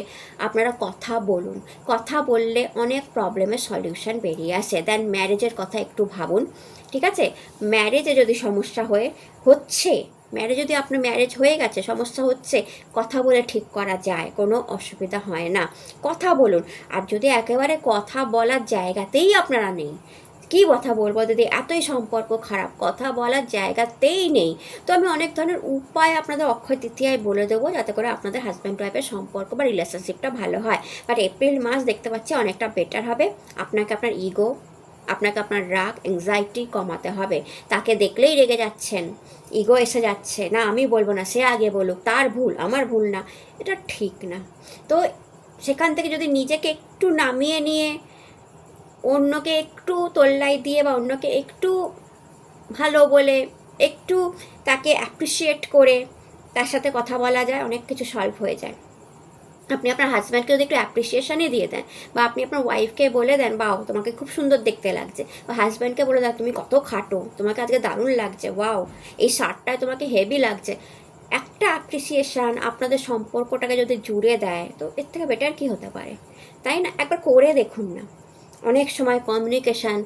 আপনারা কথা বলুন, কথা বললে অনেক প্রবলেমের সলিউশন বেরিয়ে আসে। দেন ম্যারেজের কথা একটু ভাবুন, ঠিক আছে, ম্যারেজে যদি সমস্যা হচ্ছে, ম্যারেজ যদি আপনার ম্যারেজ হয়ে গেছে, সমস্যা হচ্ছে, কথা বলে ঠিক করা যায়, কোনো অসুবিধা হয় না, কথা বলুন। আর যদি একেবারে কথা বলার জায়গাতেই আপনারা নেই, কী কথা বলবো দিদি, এতই সম্পর্ক খারাপ, কথা বলার জায়গাতেই নেই, তো আমি অনেক ধরনের উপায় আপনাদের অক্ষয় তৃতীয়ায় বলে দেবো যাতে করে আপনাদের হাজব্যান্ড ওয়াইফের সম্পর্ক বা রিলেশনশিপটা ভালো হয়। বাট এপ্রিল মাস দেখতে পাচ্ছি অনেকটা বেটার হবে। আপনাকে আপনার ইগো, আপনাকে আপনার রাগ, অ্যাংজাইটি কমাতে হবে। তাকে দেখলেই রেগে যাচ্ছেন, ইগো এসে যাচ্ছে, না আমি বলবো না, সে আগে বলুক, তার ভুল আমার ভুল না, এটা ঠিক না। তো সেখান থেকে যদি নিজেকে একটু নামিয়ে নিয়ে অন্যকে একটু তোল্লাই দিয়ে বা অন্যকে একটু ভালো বলে, একটু তাকে অ্যাপ্রিসিয়েট করে তার সাথে কথা বলা যায়, অনেক কিছু সলভ হয়ে যায়। আপনি আপনার হাজব্যান্ডকে যদি একটু অ্যাপ্রিসিয়েশনই দিয়ে দেন, বা আপনি আপনার ওয়াইফকে বলে দেন বাও তোমাকে খুব সুন্দর দেখতে লাগছে, বা হাজব্যান্ডকে বলে দেন তুমি কত খাটো, তোমাকে আজকে দারুণ লাগছে, ওয়াও এই শার্টটায় তোমাকে হেভি লাগছে, একটা অ্যাপ্রিসিয়েশান আপনাদের সম্পর্কটাকে যদি জুড়ে দেয়, তো এর থেকে বেটার কী হতে পারে, তাই না? একবার করে দেখুন না। অনেক সময় কমিউনিকেশান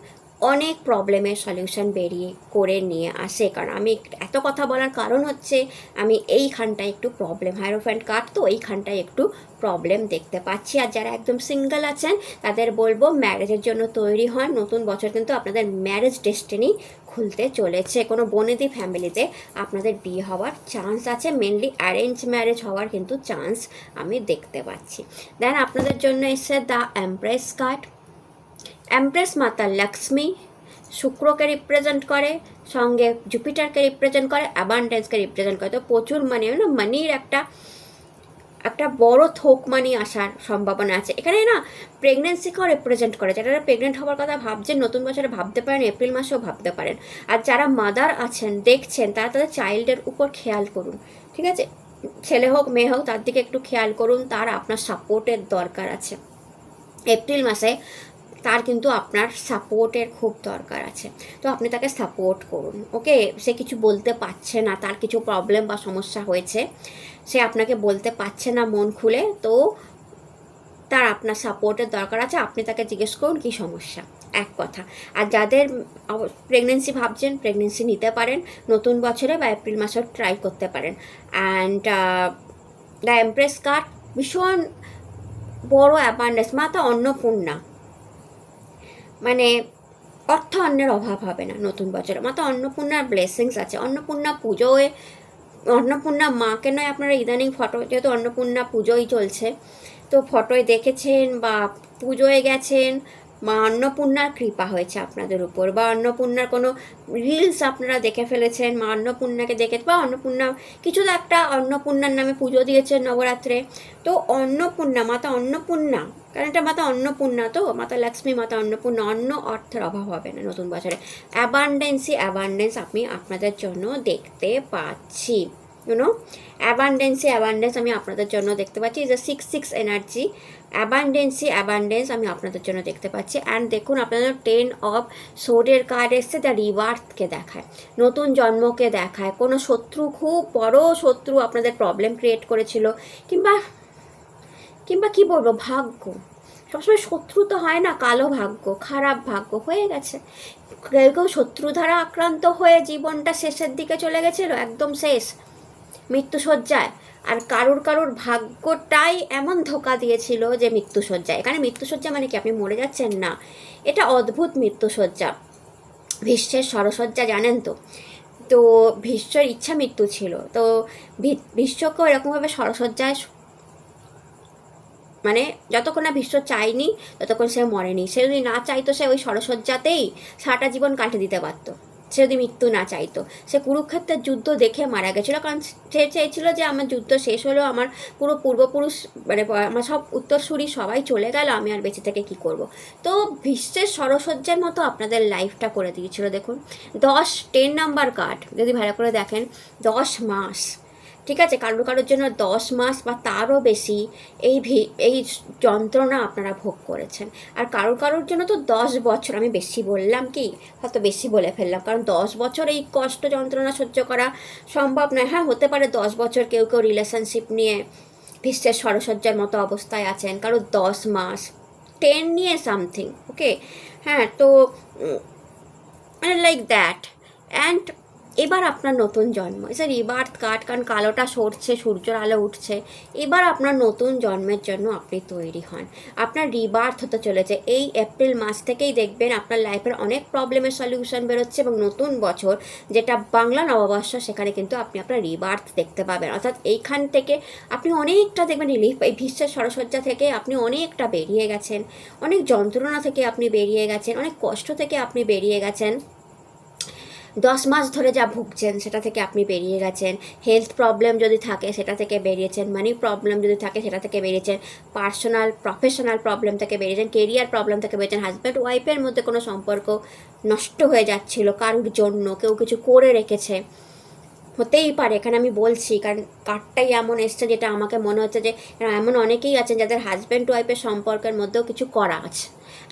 অনেক প্রবলেমের সলিউশন বেরিয়ে করে নিয়ে আসে। কারণ আমি এত কথা বলার কারণ হচ্ছে আমি এইখানটায় একটু প্রবলেম, হাইরোফ্যান্ট কার্ড তো এইখানটায় একটু প্রবলেম দেখতে পাচ্ছি। আর যারা একদম সিঙ্গেল আছেন তাদের বলবো ম্যারেজের জন্য তৈরি হন, নতুন বছর কিন্তু আপনাদের ম্যারেজ ডেস্টিনি খুলতে চলেছে। কোনো বনেদি ফ্যামিলিতে আপনাদের বিয়ে হওয়ার চান্স আছে, মেনলি অ্যারেঞ্জ ম্যারেজ হওয়ার কিন্তু চান্স আমি দেখতে পাচ্ছি। দেন আপনাদের জন্য এসে দ্য এমপ্রেস কার্ড। এমপ্রেস মাতা লক্ষ্মী, শুক্রকে রিপ্রেজেন্ট করে, সঙ্গে জুপিটারকে রিপ্রেজেন্ট করে, অ্যাবান্ডেন্সকে রিপ্রেজেন্ট করে। তো প্রচুর মানি, না মানির একটা বড় থোক মানি আসার সম্ভাবনা আছে এখানে। না প্রেগনেন্সিকেও রিপ্রেজেন্ট করে, যারা প্রেগনেন্ট হওয়ার কথা ভাবছেন নতুন বছরে ভাবতে পারেন, এপ্রিল মাসেও ভাবতে পারেন। আর যারা মাদার আছেন দেখছেন তারা তাদের চাইল্ডের উপর খেয়াল করুন, ঠিক আছে, ছেলে হোক মেয়ে হোক তার দিকে একটু খেয়াল করুন, তার আপনার সাপোর্টের দরকার আছে এপ্রিল মাসে, তার কিন্তু আপনার সাপোর্টের খুব দরকার আছে। তো আপনি তাকে সাপোর্ট করুন, ওকে, সে কিছু বলতে পারছে না, তার কিছু প্রবলেম বা সমস্যা হয়েছে, সে আপনাকে বলতে পারছে না মন খুলে, তো তার আপনার সাপোর্টের দরকার আছে, আপনি তাকে জিজ্ঞেস করুন কী সমস্যা, এক কথা। আর যাদের প্রেগনেন্সি ভাবছেন প্রেগনেন্সি নিতে পারেন নতুন বছরে বা এপ্রিল মাসেও ট্রাই করতে পারেন। অ্যান্ড দ্য এমপ্রেস কার্ড ভীষণ বড় অ্যাবান্ডেন্স, মাতা অন্নপূর্ণা, মানে অর্থ অন্যের অভাব হবে না নতুন বছরে। মাতা অন্নপূর্ণার ব্লেসিংস আছে, অন্নপূর্ণা পুজোয় অন্নপূর্ণা মাকে নয় আপনারা ইদানিং ফটো, যেহেতু অন্নপূর্ণা পুজোই চলছে, তো ফটোয় দেখেছেন বা পুজোয় গেছেন, মা অন্নপূর্ণার কৃপা হয়েছে আপনাদের উপর, বা অন্নপূর্ণার কোনো রিলস আপনারা দেখে ফেলেছেন, মা অন্নপূর্ণাকে দেখে, বা অন্নপূর্ণা কিছু তো একটা অন্নপূর্ণার নামে পুজো দিয়েছেন নবরাত্রে। তো অন্নপূর্ণা, মাতা অন্নপূর্ণা, কারণ এটা মাতা অন্নপূর্ণা, তো মাতা লক্ষ্মী, মাতা অন্নপূর্ণা, অন্ন অর্থের অভাব হবে না নতুন বছরে। অ্যাবান্ডেন্স আমি আপনাদের জন্য দেখতে পাচ্ছি, ইউনো অ্যাবান্ডেন্স আমি আপনাদের জন্য দেখতে পাচ্ছি। ইজ এ 6-6 এনার্জি, অ্যাবান্ডেন্স আমি আপনাদের জন্য দেখতে পাচ্ছি। অ্যান্ড দেখুন আপনাদের 10 অফ সোর্ডের কার্ড এসছে, দ্য রিবার্থকে দেখায়, নতুন জন্মকে দেখায়। কোনো শত্রু, খুব বড় শত্রু আপনাদের প্রবলেম ক্রিয়েট করেছিল, কিংবা কিংবা কি বলবো, ভাগ্য, সবসময় শত্রু তো হয় না, কালো ভাগ্য, খারাপ ভাগ্য হয়ে গেছে। কেউ কেউ শত্রু দ্বারা আক্রান্ত হয়ে জীবনটা শেষের দিকে চলে গেছিলো, একদম শেষ, মৃত্যুশয্যায়। আর কারুর ভাগ্যটাই এমন ধোকা দিয়েছিল যে মৃত্যুশয্যা। এখানে মৃত্যুশয্যা মানে কি আপনি মরে যাচ্ছেন না, এটা অদ্ভুত মৃত্যুশয্যা, ভীষ্মের ষড়শয্যা জানেন তো। তো ভীষ্মের ইচ্ছা মৃত্যু ছিল, তো ভীষ্মকেও এরকমভাবে ষড়শয্যায়, মানে যতক্ষণ না ভীষ্ম চায়নি ততক্ষণ সে মরেনি। সে যদি না চাইতো সে ওই ষড়শয্যাতেই সারাটা জীবন কাটিয়ে দিতে পারতো। সে যদি মৃত্যু না চাইতো, সে কুরুক্ষেত্রের যুদ্ধ দেখে মারা গেছিলো, কারণ সে চেয়েছিল যে আমার যুদ্ধ শেষ হলেও আমার পুরো পূর্বপুরুষ, মানে আমার সব উত্তরসূরি সবাই চলে গেল, আমি আর বেঁচে থেকে কী করব। তো ভীষ্মের ষড়শয্যার মতো আপনাদের লাইফটা করে দিয়েছিল। দেখুন 10 নাম্বার কার্ড যদি ভালো করে দেখেন, 10 মাস, ঠিক আছে, কারোর জন্য 10 মাস বা তারও বেশি এই যন্ত্রণা আপনারা ভোগ করেছেন। আর কারোর জন্য তো 10 বছর, আমি বেশি বললাম কি, হয়তো বেশি বলে ফেললাম, কারণ 10 বছর এই কষ্ট যন্ত্রণা সহ্য করা সম্ভব নয়। হ্যাঁ, হতে পারে 10 বছর কেউ রিলেশনশিপ নিয়ে ভীষ্মের ষড়শয্যার মতো অবস্থায় আছেন, কারো 10 মাস, 10 নিয়ে সামথিং, ওকে। হ্যাঁ, তো লাইক দ্যাট। অ্যান্ড এবার আপনার নতুন জন্ম, এসে রিবার্থ কার্ড, কারণ কালোটা সরছে, সূর্যের আলো উঠছে, এবার আপনার নতুন জন্মের জন্য আপনি তৈরি হন, আপনার রিবার্থ হতে চলেছে। এই এপ্রিল মাস থেকেই দেখবেন আপনার লাইফের অনেক প্রবলেমের সলিউশন বেরোচ্ছে, এবং নতুন বছর যেটা বাংলা নববর্ষ, সেখানে কিন্তু আপনি আপনার রিবার্থ দেখতে পাবেন। অর্থাৎ এইখান থেকে আপনি অনেকটা দেখবেন রিলিফ, এই ভীষ্মের ষড়শয্যা থেকে আপনি অনেকটা বেরিয়ে গেছেন, অনেক যন্ত্রণা থেকে আপনি বেরিয়ে গেছেন, অনেক কষ্ট থেকে আপনি বেরিয়ে গেছেন, 10 মাস ধরে যা ভুগছেন সেটা থেকে আপনি বেরিয়ে গেছেন, হেলথ প্রবলেম যদি থাকে সেটা থেকে বেরিয়েছেন, মানি প্রবলেম যদি থাকে সেটা থেকে বেরিয়েছেন, পার্সোনাল প্রফেশনাল প্রবলেম থেকে বেরিয়েছেন, কেরিয়ার প্রবলেম থেকে বেরিয়েছেন, হাজব্যান্ড ওয়াইফের মধ্যে কোনো সম্পর্ক নষ্ট হয়ে যাচ্ছিল কারোর জন্য, কেউ কিছু করে রেখেছে, হতেই পারে। এখানে আমি বলছি কারণ কার্ডটাই এমন এসছে যেটা আমাকে মনে হচ্ছে যে এমন অনেকেই আছেন যাদের হাজব্যান্ড ওয়াইফের সম্পর্কের মধ্যেও কিছু করা আছে,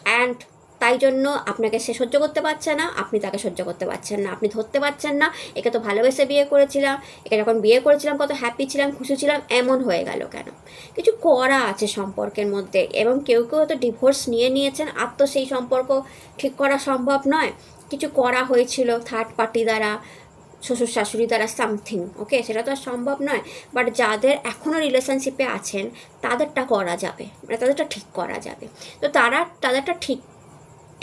অ্যান্ড তাই জন্য আপনাকে সে সহ্য করতে পারছে না, আপনি তাকে সহ্য করতে পারছেন না, আপনি ধরতে পারছেন না, একে তো ভালোবেসে বিয়ে করেছিলাম, একে যখন বিয়ে করেছিলাম কত হ্যাপি ছিলাম, খুশি ছিলাম, এমন হয়ে গেল কেন। কিছু করা আছে সম্পর্কের মধ্যে, এবং কেউ তো ডিভোর্স নিয়েছেন, আর তো সেই সম্পর্ক ঠিক করা সম্ভব নয়, কিছু করা হয়েছিল থার্ড পার্টি দ্বারা, শ্বশুর শাশুড়ি দ্বারা সামথিং, ওকে, সেটা তো আর সম্ভব নয়। বাট যাদের এখনও রিলেশনশিপে আছেন তাদেরটা করা যাবে, মানে তাদেরটা ঠিক করা যাবে। তো তাদেরটা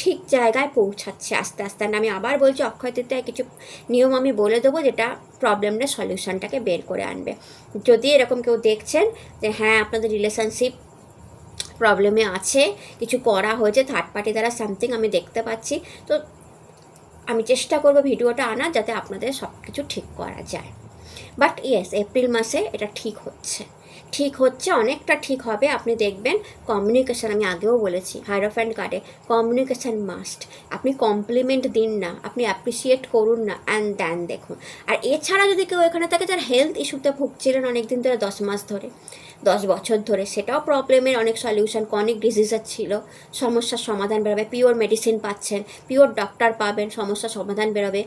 ঠিক জায়গায় পৌঁছাচ্ছে আস্তে আস্তে। আমি আবার বলছি, অক্ষয় তৃতীয়ায় কিছু নিয়ম আমি বলে দেবো যেটা প্রবলেমের সলিউশনটাকে বের করে আনবে। যদি এরকম কেউ দেখছেন যে হ্যাঁ আপনাদের রিলেশনশিপ প্রবলেমে আছে, কিছু করা হয়েছে থার্ড পার্টি দ্বারা সামথিং, আমি দেখতে পাচ্ছি, তো আমি চেষ্টা করব ভিডিওটা আনার, যাতে আপনাদের সব কিছু ঠিক করা যায়। বাট ইয়েস, এপ্রিল মাসে এটা ঠিক হচ্ছে, অনেকটা ঠিক হবে। আপনি দেখবেন কমিউনিকেশান, আমি আগেও বলেছি হাইরোফ্যান্ট কার্ডে কমিউনিকেশান মাস্ট। আপনি কমপ্লিমেন্ট দিন না, আপনি অ্যাপ্রিসিয়েট করুন না, অ্যান্ড দেন দেখুন। আর এছাড়া যদি কেউ এখানে থাকে যার হেলথ ইস্যুতে ভুগছিলেন অনেক দিন ধরে, 10 মাস ধরে, 10 বছর ধরে, সেটাও প্রবলেমের অনেক সলিউশন, ক্রনিক ডিজিজের ছিল, সমস্যার সমাধান বেরোবে, পিওর মেডিসিন পাচ্ছেন, পিওর ডক্টর পাবেন, সমস্যার সমাধান বেরোবে।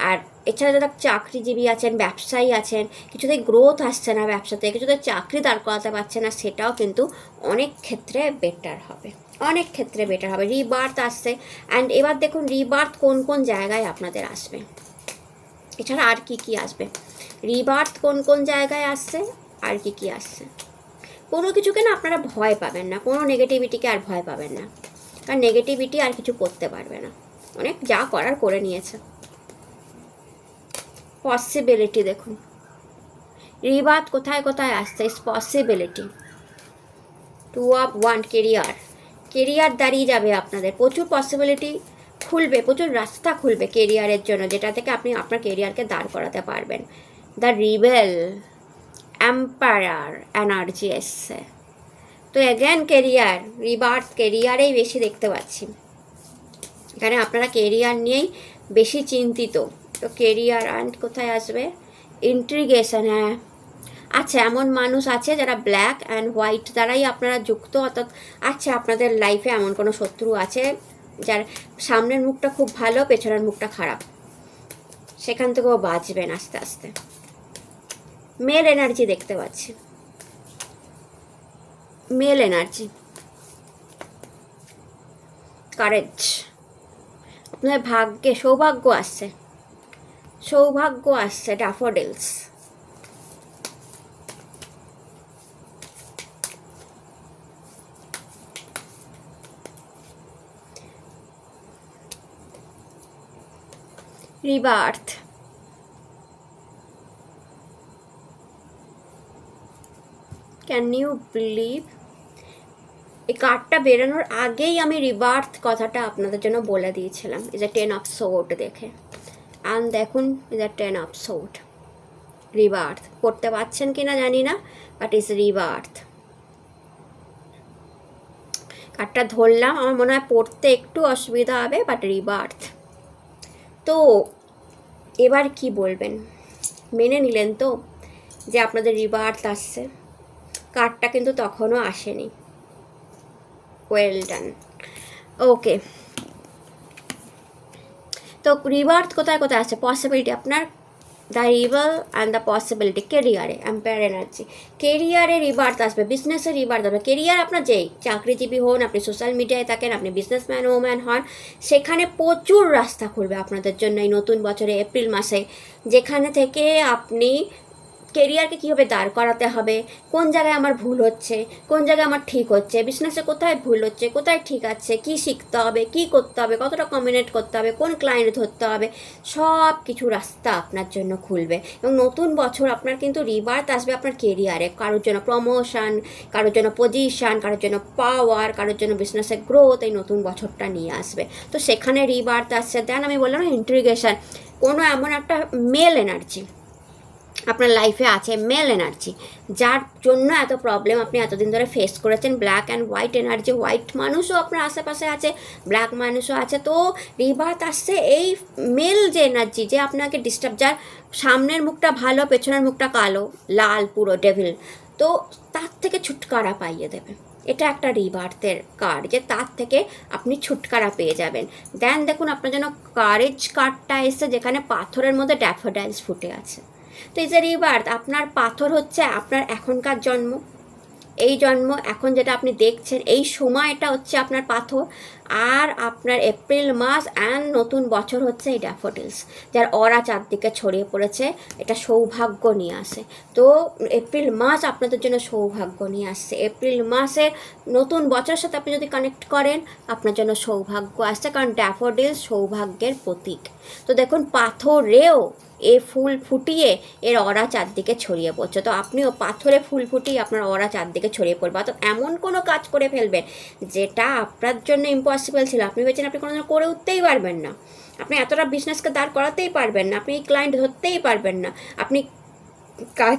আর এছাড়া যারা চাকরিজীবী আছেন, ব্যবসায়ী আছেন, কিছুতেই গ্রোথ আসছে না ব্যবসাতে, কিছুতে চাকরি দাঁড় করাতে পারছে না, সেটাও কিন্তু অনেক ক্ষেত্রে বেটার হবে, রিবার্থ আসছে। অ্যান্ড এবার দেখুন রিবার্থ কোন কোন জায়গায় আপনাদের আসবে, এছাড়া আর কি আসবে, রিবার্থ কোন জায়গায় আসছে, আর কি আসছে। কোনো কিছুকে না আপনারা ভয় পাবেন না, কোনো নেগেটিভিটিকে আর ভয় পাবেন না, কারণ নেগেটিভিটি আর কিছু করতে পারবে না, অনেক যা করার করে নিয়েছে। পসিবিলিটি দেখুন, রিবার্থ কোথায় কোথায় আসছে, পসিবিলিটি। 2 of Wands, কেরিয়ার দাঁড়িয়ে যাবে আপনাদের, প্রচুর পসিবিলিটি খুলবে, প্রচুর রাস্তা খুলবে কেরিয়ারের জন্য, যেটা থেকে আপনি আপনার কেরিয়ারকে দাঁড় করাতে পারবেন। দ্য রিবেল, এম্পায়ার এনার্জি এসছে। তো অ্যাগেন কেরিয়ার, রিবার্থ কেরিয়ারেই বেশি দেখতে পাচ্ছি এখানে, আপনারা কেরিয়ার নিয়েই বেশি চিন্তিত। তো কেরিয়ার অ্যান্ড কোথায় আসবে, ইন্ট্রিগেশন। হ্যাঁ, আচ্ছা, এমন মানুষ আছে যারা ব্ল্যাক অ্যান্ড হোয়াইট দ্বারাই আপনারা যুক্ত, অর্থাৎ আচ্ছা আপনাদের লাইফে এমন কোনো শত্রু আছে যার সামনের মুখটা খুব ভালো, পেছনের মুখটা খারাপ, সেখান থেকেও বাঁচবেন আস্তে আস্তে। মেল এনার্জি দেখতে পাচ্ছি, মেল এনার্জি, কারেজ, আপনার ভাগ্যে সৌভাগ্য আসছে, সৌভাগ্য আসছে। Daffodils, rebirth, can you believe, এই কার্ডটা বেরোনোর আগেই আমি রিবার্থ কথাটা আপনাদের জন্য বলে দিয়েছিলাম। ইজ এ 10 অফ সোর্ড দেখে, অ্যান্ড দেখুন is a 10 of sword. Rebirth পড়তে পারছেন কি না জানি না, বাট ইজ রিবার্থ। কার্ডটা ধরলাম, আমার মনে হয় পড়তে একটু অসুবিধা হবে, বাট রিবার্থ। তো এবার কি বলবেন, মেনে নিলেন তো যে আপনাদের রিবার্থ আসছে? কার্ডটা কিন্তু তখনও আসেনি। ওয়েল ডান, ওকে। তো রিবার্থ কোথায় কোথায় আসছে, পসিবিলিটি, আপনার the rebel and the possibility, কেরিয়ারে, এম্পায়ার এনার্জি, কেরিয়ারে রিবার্থ আসবে, বিজনেসে রিবার্থ আসবে। কেরিয়ার আপনার যেই চাকরিজীবী হন, আপনি সোশ্যাল মিডিয়ায় থাকেন, আপনি বিজনেসম্যান ওম্যান হন, সেখানে প্রচুর রাস্তা খুলবে আপনাদের জন্য এই নতুন বছরে এপ্রিল মাসে, যেখানে থেকে আপনি কেরিয়ারকে কীভাবে দাঁড় করাতে হবে, কোন জায়গায় আমার ভুল হচ্ছে, কোন জায়গায় আমার ঠিক হচ্ছে, বিজনেসে কোথায় ভুল হচ্ছে, কোথায় ঠিক আছে, কি শিখতে হবে, কি করতে হবে, কতটা কমিউনিকেট করতে হবে, কোন ক্লায়েন্ট ধরতে হবে, সব কিছু রাস্তা আপনার জন্য খুলবে। এবং নতুন বছর আপনার কিন্তু রিবার্থ আসবে আপনার কেরিয়ারে, কারোর জন্য প্রমোশন, কারোর জন্য পজিশন, কারোর জন্য পাওয়ার, কারোর জন্য বিজনেসের গ্রোথ, এই নতুন বছরটা নিয়ে আসবে। তো সেখানে রিবার্থ আসছে। দেন আমি বললাম ইন্ট্রিগেশন, কোনো এমন একটা মেল এনার্জি আপনার লাইফে আছে, মেল এনার্জি, যার জন্য এত প্রবলেম আপনি এতদিন ধরে ফেস করেছেন। Black and white energy, white মানুষও আপনার আশেপাশে আছে, ব্ল্যাক মানুষও আছে। তো রিবার্থ আসছে এই মেল যে এনার্জি, যে আপনাকে ডিস্টার্ব, যার সামনের মুখটা ভালো, পেছনের মুখটা কালো, লাল পুরো ডেভিল, তো তার থেকে ছুটকারা পাইয়ে দেবে। এটা একটা রিবার্থের কার্ড, যে তার থেকে আপনি ছুটকারা পেয়ে যাবেন। দেন দেখুন আপনার জন্য কারেজ কার্ডটা এসে, যেখানে পাথরের মধ্যে ড্যাফোডিলস ফুটে আছে। তো এই যে রিবার্থ, আপনার পাথর হচ্ছে আপনার এখনকার জন্ম, এই জন্ম এখন যেটা আপনি দেখছেন, এই সময়টা হচ্ছে আপনার পাথর। আর আপনার এপ্রিল মাস অ্যান্ড নতুন বছর হচ্ছে এই ড্যাফোডিলস, যার অরা চারদিকে ছড়িয়ে পড়েছে, এটা সৌভাগ্য নিয়ে আসে। তো এপ্রিল মাস আপনাদের জন্য সৌভাগ্য নিয়ে আসছে। এপ্রিল মাসের নতুন বছরের সাথে আপনি যদি কানেক্ট করেন, আপনার জন্য সৌভাগ্য আসছে, কারণ ড্যাফোডিল সৌভাগ্যের প্রতীক। তো দেখুন পাথরেও এ ফুল ফুটিয়ে এর অরা চারদিকে ছড়িয়ে পড়ছে। তো আপনিও পাথরে ফুল ফুটিয়ে আপনার অরা চারদিকে ছড়িয়ে পড়বে। তো এমন কোনো কাজ করে ফেলবেন যেটা আপনার জন্য ইম্পসিবল ছিল, আপনি ভেবেছেন আপনি কোনো করে উঠতেই পারবেন না, আপনি এতটা বিজনেসকে দাঁড় করাতেই পারবেন না, আপনি ক্লায়েন্ট ধরতেই পারবেন না, আপনি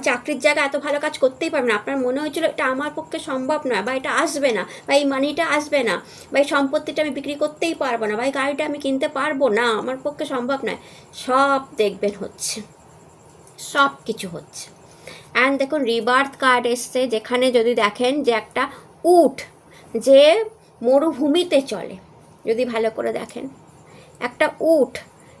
চাকরির জায়গায় এত ভালো কাজ করতেই পারবেন না, আপনার মনে হয়েছিল এটা আমার পক্ষে সম্ভব নয়, বা এটা আসবে না, বা এই মানিটা আসবে না, বা এই সম্পত্তিটা আমি বিক্রি করতেই পারবো না, বা এই গাড়িটা আমি কিনতে পারবো না, আমার পক্ষে সম্ভব নয়, সব দেখবেন হচ্ছে, সব কিছু হচ্ছে। অ্যান্ড দেখুন রিবার্থ কার্ড এসছে, যেখানে যদি দেখেন যে একটা উট যে মরুভূমিতে চলে, যদি ভালো করে দেখেন একটা উট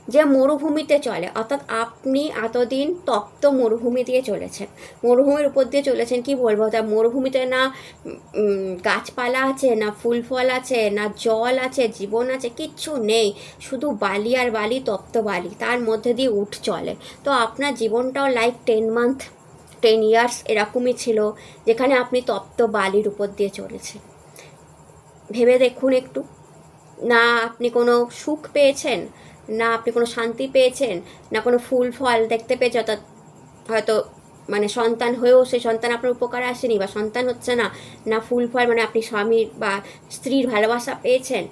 যে মরুভূমিতে চলে, অর্থাৎ আপনি এতদিন তপ্ত মরুভূমি দিয়ে চলেছেন, মরুভূমির উপর দিয়ে চলেছেন। কি বলবো, তা মরুভূমিতে না গাছপালা আছে, না ফুল ফল আছে, না জল আছে, জীবন আছে, কিচ্ছু নেই, শুধু বালি আর বালি, তপ্ত বালি, তার মধ্যে দিয়ে উট চলে। তো আপনার জীবনটাও লাইক 10 মান্থ 10 ইয়ার্স এরকমই ছিল, যেখানে আপনি তপ্ত বালির উপর দিয়ে চলেছেন। ভেবে দেখুন একটু, না আপনি কোনো সুখ পেয়েছেন, না আপনি কোনো শান্তি পেয়েছেন, না কোনো ফুল ফল দেখতে পেয়েছেন, অর্থাৎ হয়তো মানে সন্তান হয়েও সেই সন্তান আপনার উপকারে আসেনি বা সন্তান হচ্ছে না, না ফুল ফল মানে আপনি স্বামীর বা স্ত্রীর ভালোবাসা পেয়েছেন,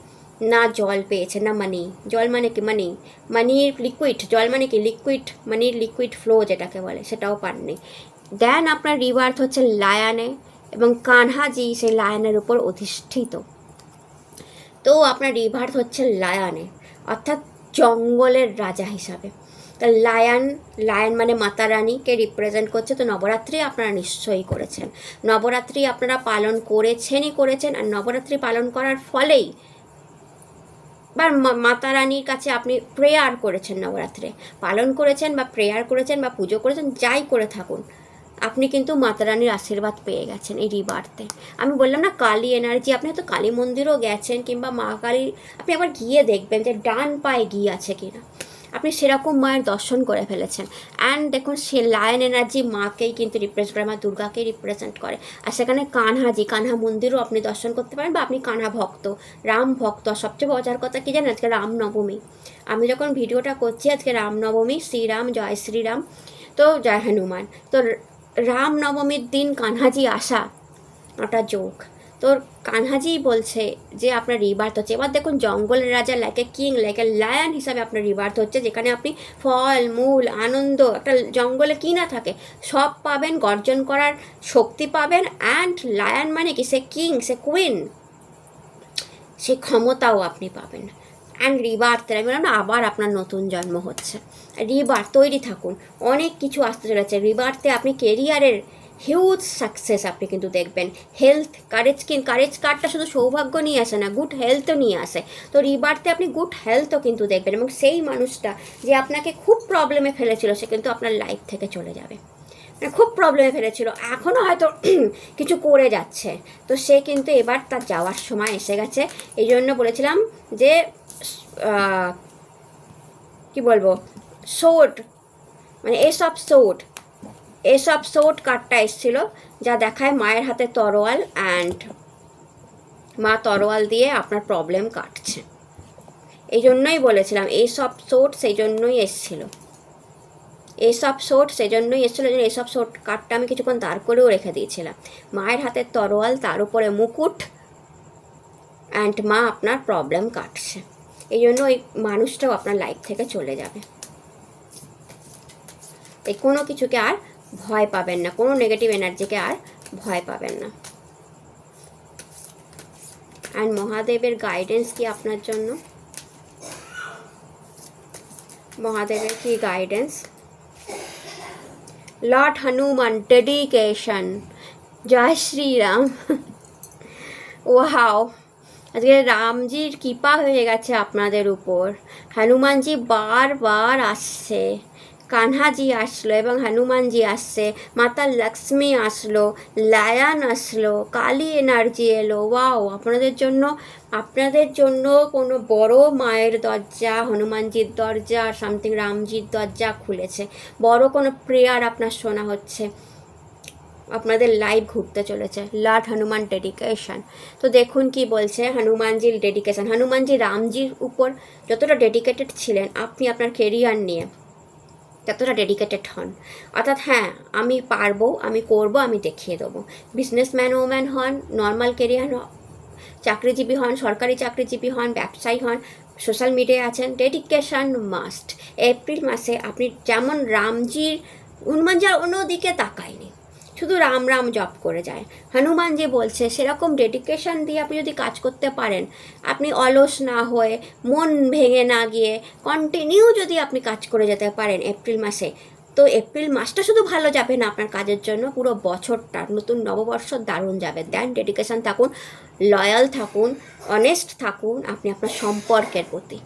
না জল পেয়েছেন, না মানি। জল মানে কি? মানি, মানির লিকুইড, জল মানে কি? লিকুইড, মানির লিকুইড ফ্লো যেটাকে বলে, সেটাও পাননি। দেন আপনার রিবার্থ হচ্ছে লায়নে, এবং কানহাজি সেই লায়নের উপর অধিষ্ঠিত। তো আপনার রিবার্থ হচ্ছে লায়নে, অর্থাৎ জঙ্গলের রাজা হিসাবে। তা লায়ন, লায়ন মানে মাতা রানীকে রিপ্রেজেন্ট করছে। তো নবরাত্রি আপনারা নিশ্চয়ই করেছেন, নবরাত্রি আপনারা পালন করেছেন, আর নবরাত্রি পালন করার ফলেই বা মাতা রানীর কাছে আপনি প্রেয়ার করেছেন, নবরাত্রে পালন করেছেন বা প্রেয়ার করেছেন বা পুজো করেছেন, যাই করে থাকুন, আপনি কিন্তু মাতা রানীর আশীর্বাদ পেয়ে গেছেন এই রিবার্থে। আমি বললাম না কালী এনার্জি, আপনি হয়তো কালী মন্দিরও গেছেন কিংবা মা কালীর, আপনি একবার গিয়ে দেখবেন যে ডান পায়ে ঘি আছে কিনা, আপনি সেরকম মায়ের দর্শন করে ফেলেছেন। অ্যান্ড দেখুন সে লায়ন এনার্জি মাকেই কিন্তু রিপ্রেজেন্ট করে, মা দুর্গাকেই রিপ্রেজেন্ট করে। আর সেখানে কানহাজি, কানহা মন্দিরও আপনি দর্শন করতে পারেন, বা আপনি কানহা ভক্ত, রাম ভক্ত। আর সবচেয়ে মজার কথা কী জানেন, আজকে রামনবমী, আমি যখন ভিডিওটা করছি আজকে রামনবমী, শ্রীরাম, জয় শ্রীরাম, তো জয় হনুমান। তো রামনবমীর দিন কানহাজি আসা, ওটা যোগ। তো কানহাজি বলছে যে আপনার রিবার্থ হচ্ছে। এবার দেখুন জঙ্গলের রাজা, like a king, like a lion হিসাবে আপনার রিবার্থ হচ্ছে, যেখানে আপনি ফল মূল আনন্দ, একটা জঙ্গলে কী না থাকে সব পাবেন, গর্জন করার শক্তি পাবেন। অ্যান্ড লায়ন মানে কি? সে কিং, সে কুইন, সে ক্ষমতাও আপনি পাবেন। অ্যান্ড রিবার্থের আমি বললাম না, আবার আপনার নতুন জন্ম হচ্ছে। রিবার্থ, তৈরি থাকুন, অনেক কিছু আসতে চলেছে রিবার্থে। আপনি কেরিয়ারের হিউজ সাকসেস আপনি কিন্তু দেখবেন। হেলথ, কারেজ কার্ডটা শুধু সৌভাগ্য নিয়ে আসে না, গুড হেলথও নিয়ে আসে। তো রিবার্থে আপনি গুড হেলথও কিন্তু দেখবেন, এবং সেই মানুষটা যে আপনাকে খুব প্রবলেমে ফেলেছিল সে কিন্তু আপনার লাইফ থেকে চলে যাবে। খুব প্রবলেমে ফেলেছিল, এখনও হয়তো কিছু করে যাচ্ছে, তো সে কিন্তু এবার তার যাওয়ার সময় এসে গেছে। এই জন্য বলেছিলাম যে কি বলবো, সোড মানে এসব সোড কার্ডটা এসেছিল, যা দেখায় মায়ের হাতে তরোয়াল, অ্যান্ড মা তরোয়াল দিয়ে আপনার প্রবলেম কাটছে। এই জন্যই বলেছিলাম এইসব সোড, সেই জন্যই এসেছিলো এইসব শোট, সেজন্যই এসেছিলো। এইসব শোট কার্ডটা আমি কিছুক্ষণ দাঁড় করেও রেখে দিয়েছিলাম। মায়ের হাতের তরোয়াল, তার উপরে মুকুট, অ্যান্ড মা আপনার প্রবলেম কাটছে। এই জন্য ওই মানুষটাও আপনার লাইফ থেকে চলে যাবে। এই কোনো কিছুকে আর ভয় পাবেন না, কোনো নেগেটিভ এনার্জিকে আর ভয় পাবেন না। অ্যান্ড মহাদেবের গাইডেন্স কি আপনার জন্য? মহাদেবের কি গাইডেন্স? লর্ড হনুমান ডেডিকেশন, জয় শ্রীরাম। ওয়াও, আজকে রামজির কৃপা হয়ে গেছে আপনাদের উপর। হনুমানজি বারবার আসছে, কানহাজি আসলো এবং হনুমানজি আসছে, মাতা লক্ষ্মী আসলো, লায়ন আসলো, কালী এনার্জি এলো। ওয়াও, আপনাদের জন্য কোনো বড় মায়ের দরজা, হনুমানজির দরজা, সামথিং রামজির দরজা খুলেছে। বড় কোনো প্রেয়ার আপনার শোনা হচ্ছে, আপনাদের লাইভ ঘুরতে চলেছে। Lord Hanuman dedication. তো দেখুন কি বলছে হনুমানজির ডেডিকেশন। হনুমানজি রামজির উপর যতটা ডেডিকেটেড ছিলেন, আপনি আপনার কেরিয়ার নিয়ে ততটা ডেডিকেটেড হন। অর্থাৎ হ্যাঁ, আমি পারবো, আমি করব, আমি দেখিয়ে দেবো। বিজনেসম্যান ওম্যান হন, নর্মাল কেরিয়ার, চাকরিজীবী হন, সরকারি চাকরিজীবী হন, ব্যবসায়ী হন, সোশ্যাল মিডিয়ায় আছেন, ডেডিকেশন মাস্ট। এপ্রিল মাসে আপনি যেমন রামজির, হনুমানজি আর অন্যদিকে তাকায়নি, শুধু রাম রাম জপ করে যায়। হনুমান যে বলছে সেরকম ডেডিকেশন দিয়ে আপনি যদি কাজ করতে পারেন, আপনি অলস না হয়ে, মন ভেঙে না গিয়ে কন্টিনিউ যদি আপনি কাজ করে যেতে পারেন এপ্রিল মাসে, তো এপ্রিল মাসটা শুধু ভালো যাবে না আপনার কাজের জন্য, পুরো বছরটা, নতুন নববর্ষ দারুণ যাবে। দেন ডেডিকেশন থাকুন, লয়াল থাকুন, অনেস্ট থাকুন আপনি আপনার সম্পর্কের প্রতি,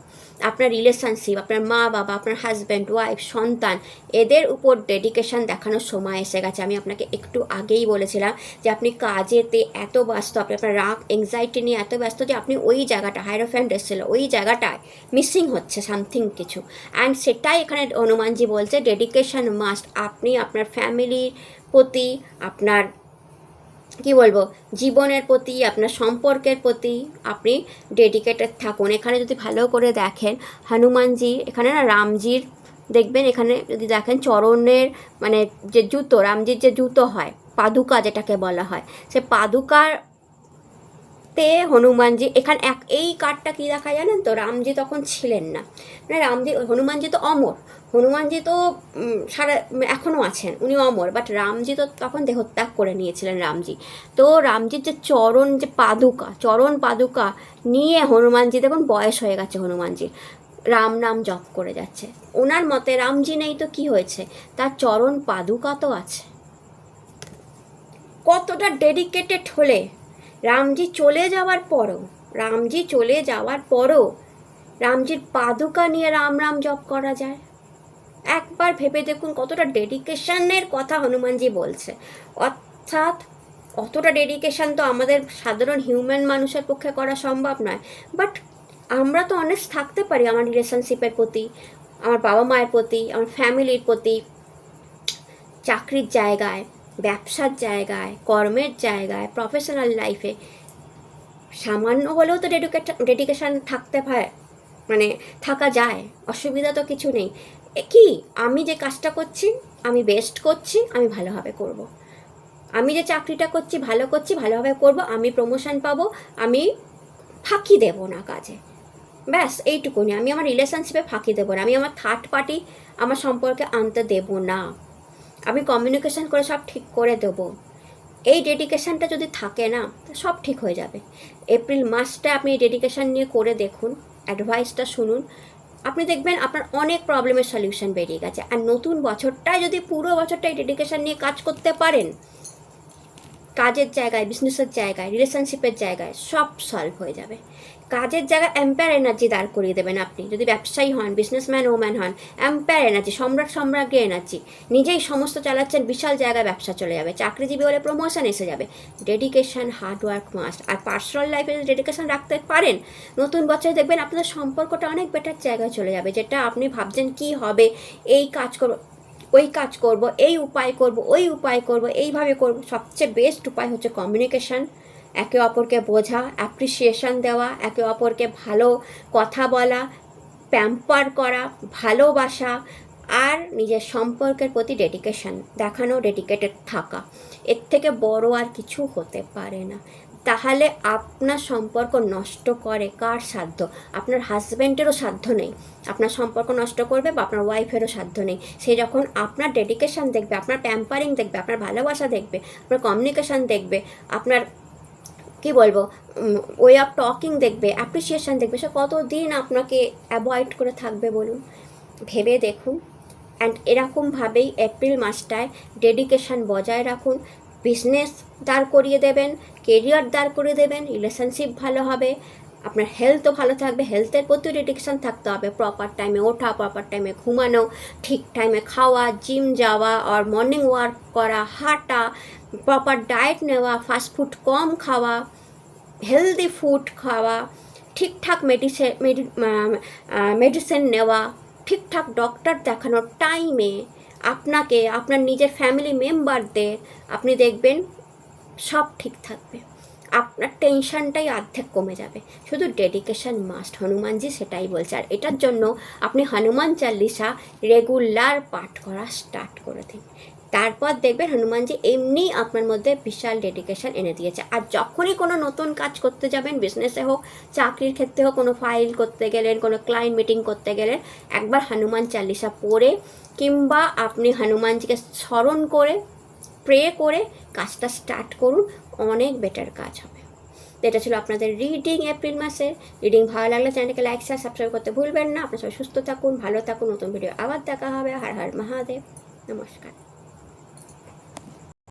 আপনার রিলেশনশিপ, আপনার মা বাবা, আপনার হাজব্যান্ড ওয়াইফ, সন্তান, এদের উপর ডেডিকেশন দেখানোর সময় এসে গেছে। আমি আপনাকে একটু আগেই বলেছিলাম যে আপনি কাজেতে এত ব্যস্ত, আপনি আপনার রাগ এংজাইটি নিয়ে এত ব্যস্ত যে আপনি ওই জায়গাটা, হাইরোফ্যান্ট এসেছিল, ওই জায়গাটায় মিসিং হচ্ছে সামথিং কিছু। অ্যান্ড সেটাই এখানে হনুমানজি বলছে ডেডিকেশন মাস্ট। আপনি আপনার ফ্যামিলির প্রতি, আপনার কি বলবো, জীবনের প্রতি, আপনার সম্পর্কের প্রতি আপনি ডেডিকেটেড থাকুন। এখানে যদি ভালো করে দেখেন হনুমানজি, এখানে না রামজির দেখবেন, এখানে যদি দেখেন চরণের মানে যে জুতো, রামজির যে জুতো হয়, পাদুকা যেটাকে বলা হয়, সে পাদুকার তে হনুমানজি এখানে এই কার্ডটা কী দেখা জানেন তো, রামজি তখন ছিলেন না, মানে রামজি, হনুমানজি তো অমর, হনুমানজি তো সারা এখনও আছেন, উনি অমর, বাট রামজি তো তখন দেহত্যাগ করে নিয়েছিলেন রামজি। তো রামজির যে চরণ, যে পাদুকা, চরণ পাদুকা নিয়ে হনুমানজি, দেখুন বয়স হয়ে গেছে হনুমানজির, রাম নাম জপ করে যাচ্ছে। ওনার মতে রামজি নেই তো কি হয়েছে, তার চরণ পাদুকা তো আছে। কতটা ডেডিকেটেড হলে রামজি চলে যাওয়ার পরও, রামজির পাদুকা নিয়ে রাম রাম জপ করা যায়। একবার ভেবে দেখুন কতটা ডেডিকেশনের কথা হনুমানজি বলছে। অর্থাৎ অতটা ডেডিকেশন তো আমাদের সাধারণ হিউম্যান মানুষের পক্ষে করা সম্ভব নয়, বাট আমরা তো অনেস্ট থাকতে পারি আমার রিলেশনশিপের প্রতি, আমার বাবা মায়ের প্রতি, আমার ফ্যামিলির প্রতি, চাকরির জায়গায়, ব্যবসার জায়গায়, কর্মের জায়গায়, প্রফেশনাল লাইফে সামান্য হলেও তো ডেডিকেশান থাকতে পারে, মানে থাকা যায়, অসুবিধা তো কিছু নেই। কি আমি যে কাজটা করছি আমি বেস্ট করছি, আমি ভালোভাবে করব। আমি যে চাকরিটা করছি ভালো করছি, ভালোভাবে করব, আমি প্রমোশন পাবো, আমি ফাঁকি দেব না কাজে, ব্যাস এইটুকুনি। আমি আমার রিলেশনশিপে ফাঁকি দেবো না, আমি আমার থার্ড পার্টি আমার সম্পর্কে আনতে দেব না, আমি কমিউনিকেশন করে সব ঠিক করে দেবো। এই ডেডিকেশানটা যদি থাকে না, সব ঠিক হয়ে যাবে। এপ্রিল মাসটা আপনি এই ডেডিকেশান নিয়ে করে দেখুন, অ্যাডভাইসটা শুনুন, আপনি দেখবেন আপনার অনেক প্রবলেমের সলিউশন বেরিয়ে গেছে। আর নতুন বছরটায় যদি পুরো বছরটা এই ডেডিকেশান নিয়ে কাজ করতে পারেন, কাজের জায়গায়, বিজনেসের জায়গায়, রিলেশনশিপের জায়গায় সব সলভ হয়ে যাবে। কাজের জায়গায় অ্যাম্পায়ার এনার্জি দাঁড় করিয়ে দেবেন আপনি, যদি ব্যবসায়ী হন, বিজনেসম্যান ওম্যান হন, অ্যাম্পায়ার এনার্জি, সম্রাজ্ঞী এনার্জি, নিজেই সমস্ত চালাচ্ছেন, বিশাল জায়গায় ব্যবসা চলে যাবে। চাকরিজীবী হলে প্রমোশন এসে যাবে। Dedication, hard work must. আর পার্সোনাল লাইফে যদি ডেডিকেশন রাখতে পারেন, নতুন বছরে দেখবেন আপনাদের সম্পর্কটা অনেক বেটার জায়গায় চলে যাবে। যেটা আপনি ভাবছেন কি হবে, এই কাজ করব, ওই কাজ করব, এই উপায় করব, ওই উপায় করব, এইভাবে করব, সবচেয়ে বেস্ট উপায় হচ্ছে কমিউনিকেশন, একে অপরকে বোঝা, অ্যাপ্রিসিয়েশন দেওয়া, একে অপরকে ভালো কথা বলা, প্যাম্পার করা, ভালোবাসা, আর নিজের সম্পর্কের প্রতি ডেডিকেশন দেখানো, ডেডিকেটেড থাকা। এর থেকে বড় আর কিছু হতে পারে না। তাহলে আপনার সম্পর্ক নষ্ট করে কার সাধ্য? আপনার হাজব্যান্ডেরও সাধ্য নেই আপনার সম্পর্ক নষ্ট করবে, বা আপনার ওয়াইফেরও সাধ্য নেই। সে যখন আপনার ডেডিকেশন দেখবে, আপনার প্যাম্পারিং দেখবে, আপনার ভালোবাসা দেখবে, আপনার কমিউনিকেশন দেখবে, আপনার কি বলবো ওয়ে অফ টকিং দেখবে, অ্যাপ্রিসিয়েশন দেখবে, সে কতদিন আপনাকে অ্যাভয়েড করে থাকবে বলুন? ভেবে দেখুন। অ্যান্ড এরকমভাবেই এপ্রিল মাসটায় ডেডিকেশন বজায় রাখুন, বিজনেস দাঁড় করিয়ে দেবেন, কেরিয়ার দাঁড় করিয়ে দেবেন, রিলেশনশিপ ভালো হবে, আপনার হেলথও ভালো থাকবে। হেলথের প্রতি ডেডিকেশন থাকতে হবে, প্রপার টাইমে ওঠা, প্রপার টাইমে ঘুমানো, ঠিক টাইমে খাওয়া, জিম যাওয়া, আর মর্নিং ওয়ার্ক করা, হাঁটা, প্রপার ডায়েট নেওয়া, ফাস্টফুড কম খাওয়া, হেলদি ফুড খাওয়া, ঠিকঠাক মেডিসিন নেওয়া, ঠিকঠাক ডক্টর দেখানোর টাইমে, আপনাকে, আপনার নিজের ফ্যামিলি মেম্বারদের, আপনি দেখবেন সব ঠিক থাকবে। আপনার টেনশনটাই অর্ধেক কমে যাবে। শুধু ডেডিকেশন মাস্ট, হনুমানজি সেটাই বলছে। আর এটার জন্য আপনি হনুমান চালিসা রেগুলার পাঠ করা স্টার্ট করে দিন, তারপর দেখবেন হনুমানজি এমনি আপনার মধ্যে বিশাল ডেডিকেশন এনে দিয়েছে। আর যখনই কোনো নতুন কাজ করতে যাবেন, বিজনেসে হোক, চাকরির ক্ষেত্রে হোক, কোনো ফাইল করতে গেলেন, কোনো ক্লায়েন্ট মিটিং করতে গেলেন, একবার হনুমান চালিসা পড়ে কিংবা আপনি হনুমানজিকে স্মরণ করে, প্রে করে কাজটা স্টার্ট করুন, অনেক বেটার কাজ হবে। এটা ছিল আপনাদের রিডিং এপ্রিল মাসের। রিডিং ভালো লাগলে চ্যানেলকে লাইক, শেয়ার, সাবস্ক্রাইব করতে ভুলবেন না। আপনার সবাই সুস্থ থাকুন, ভালো থাকুন। নতুন ভিডিও আবার দেখা হবে। হর হর মহাদেব, নমস্কার।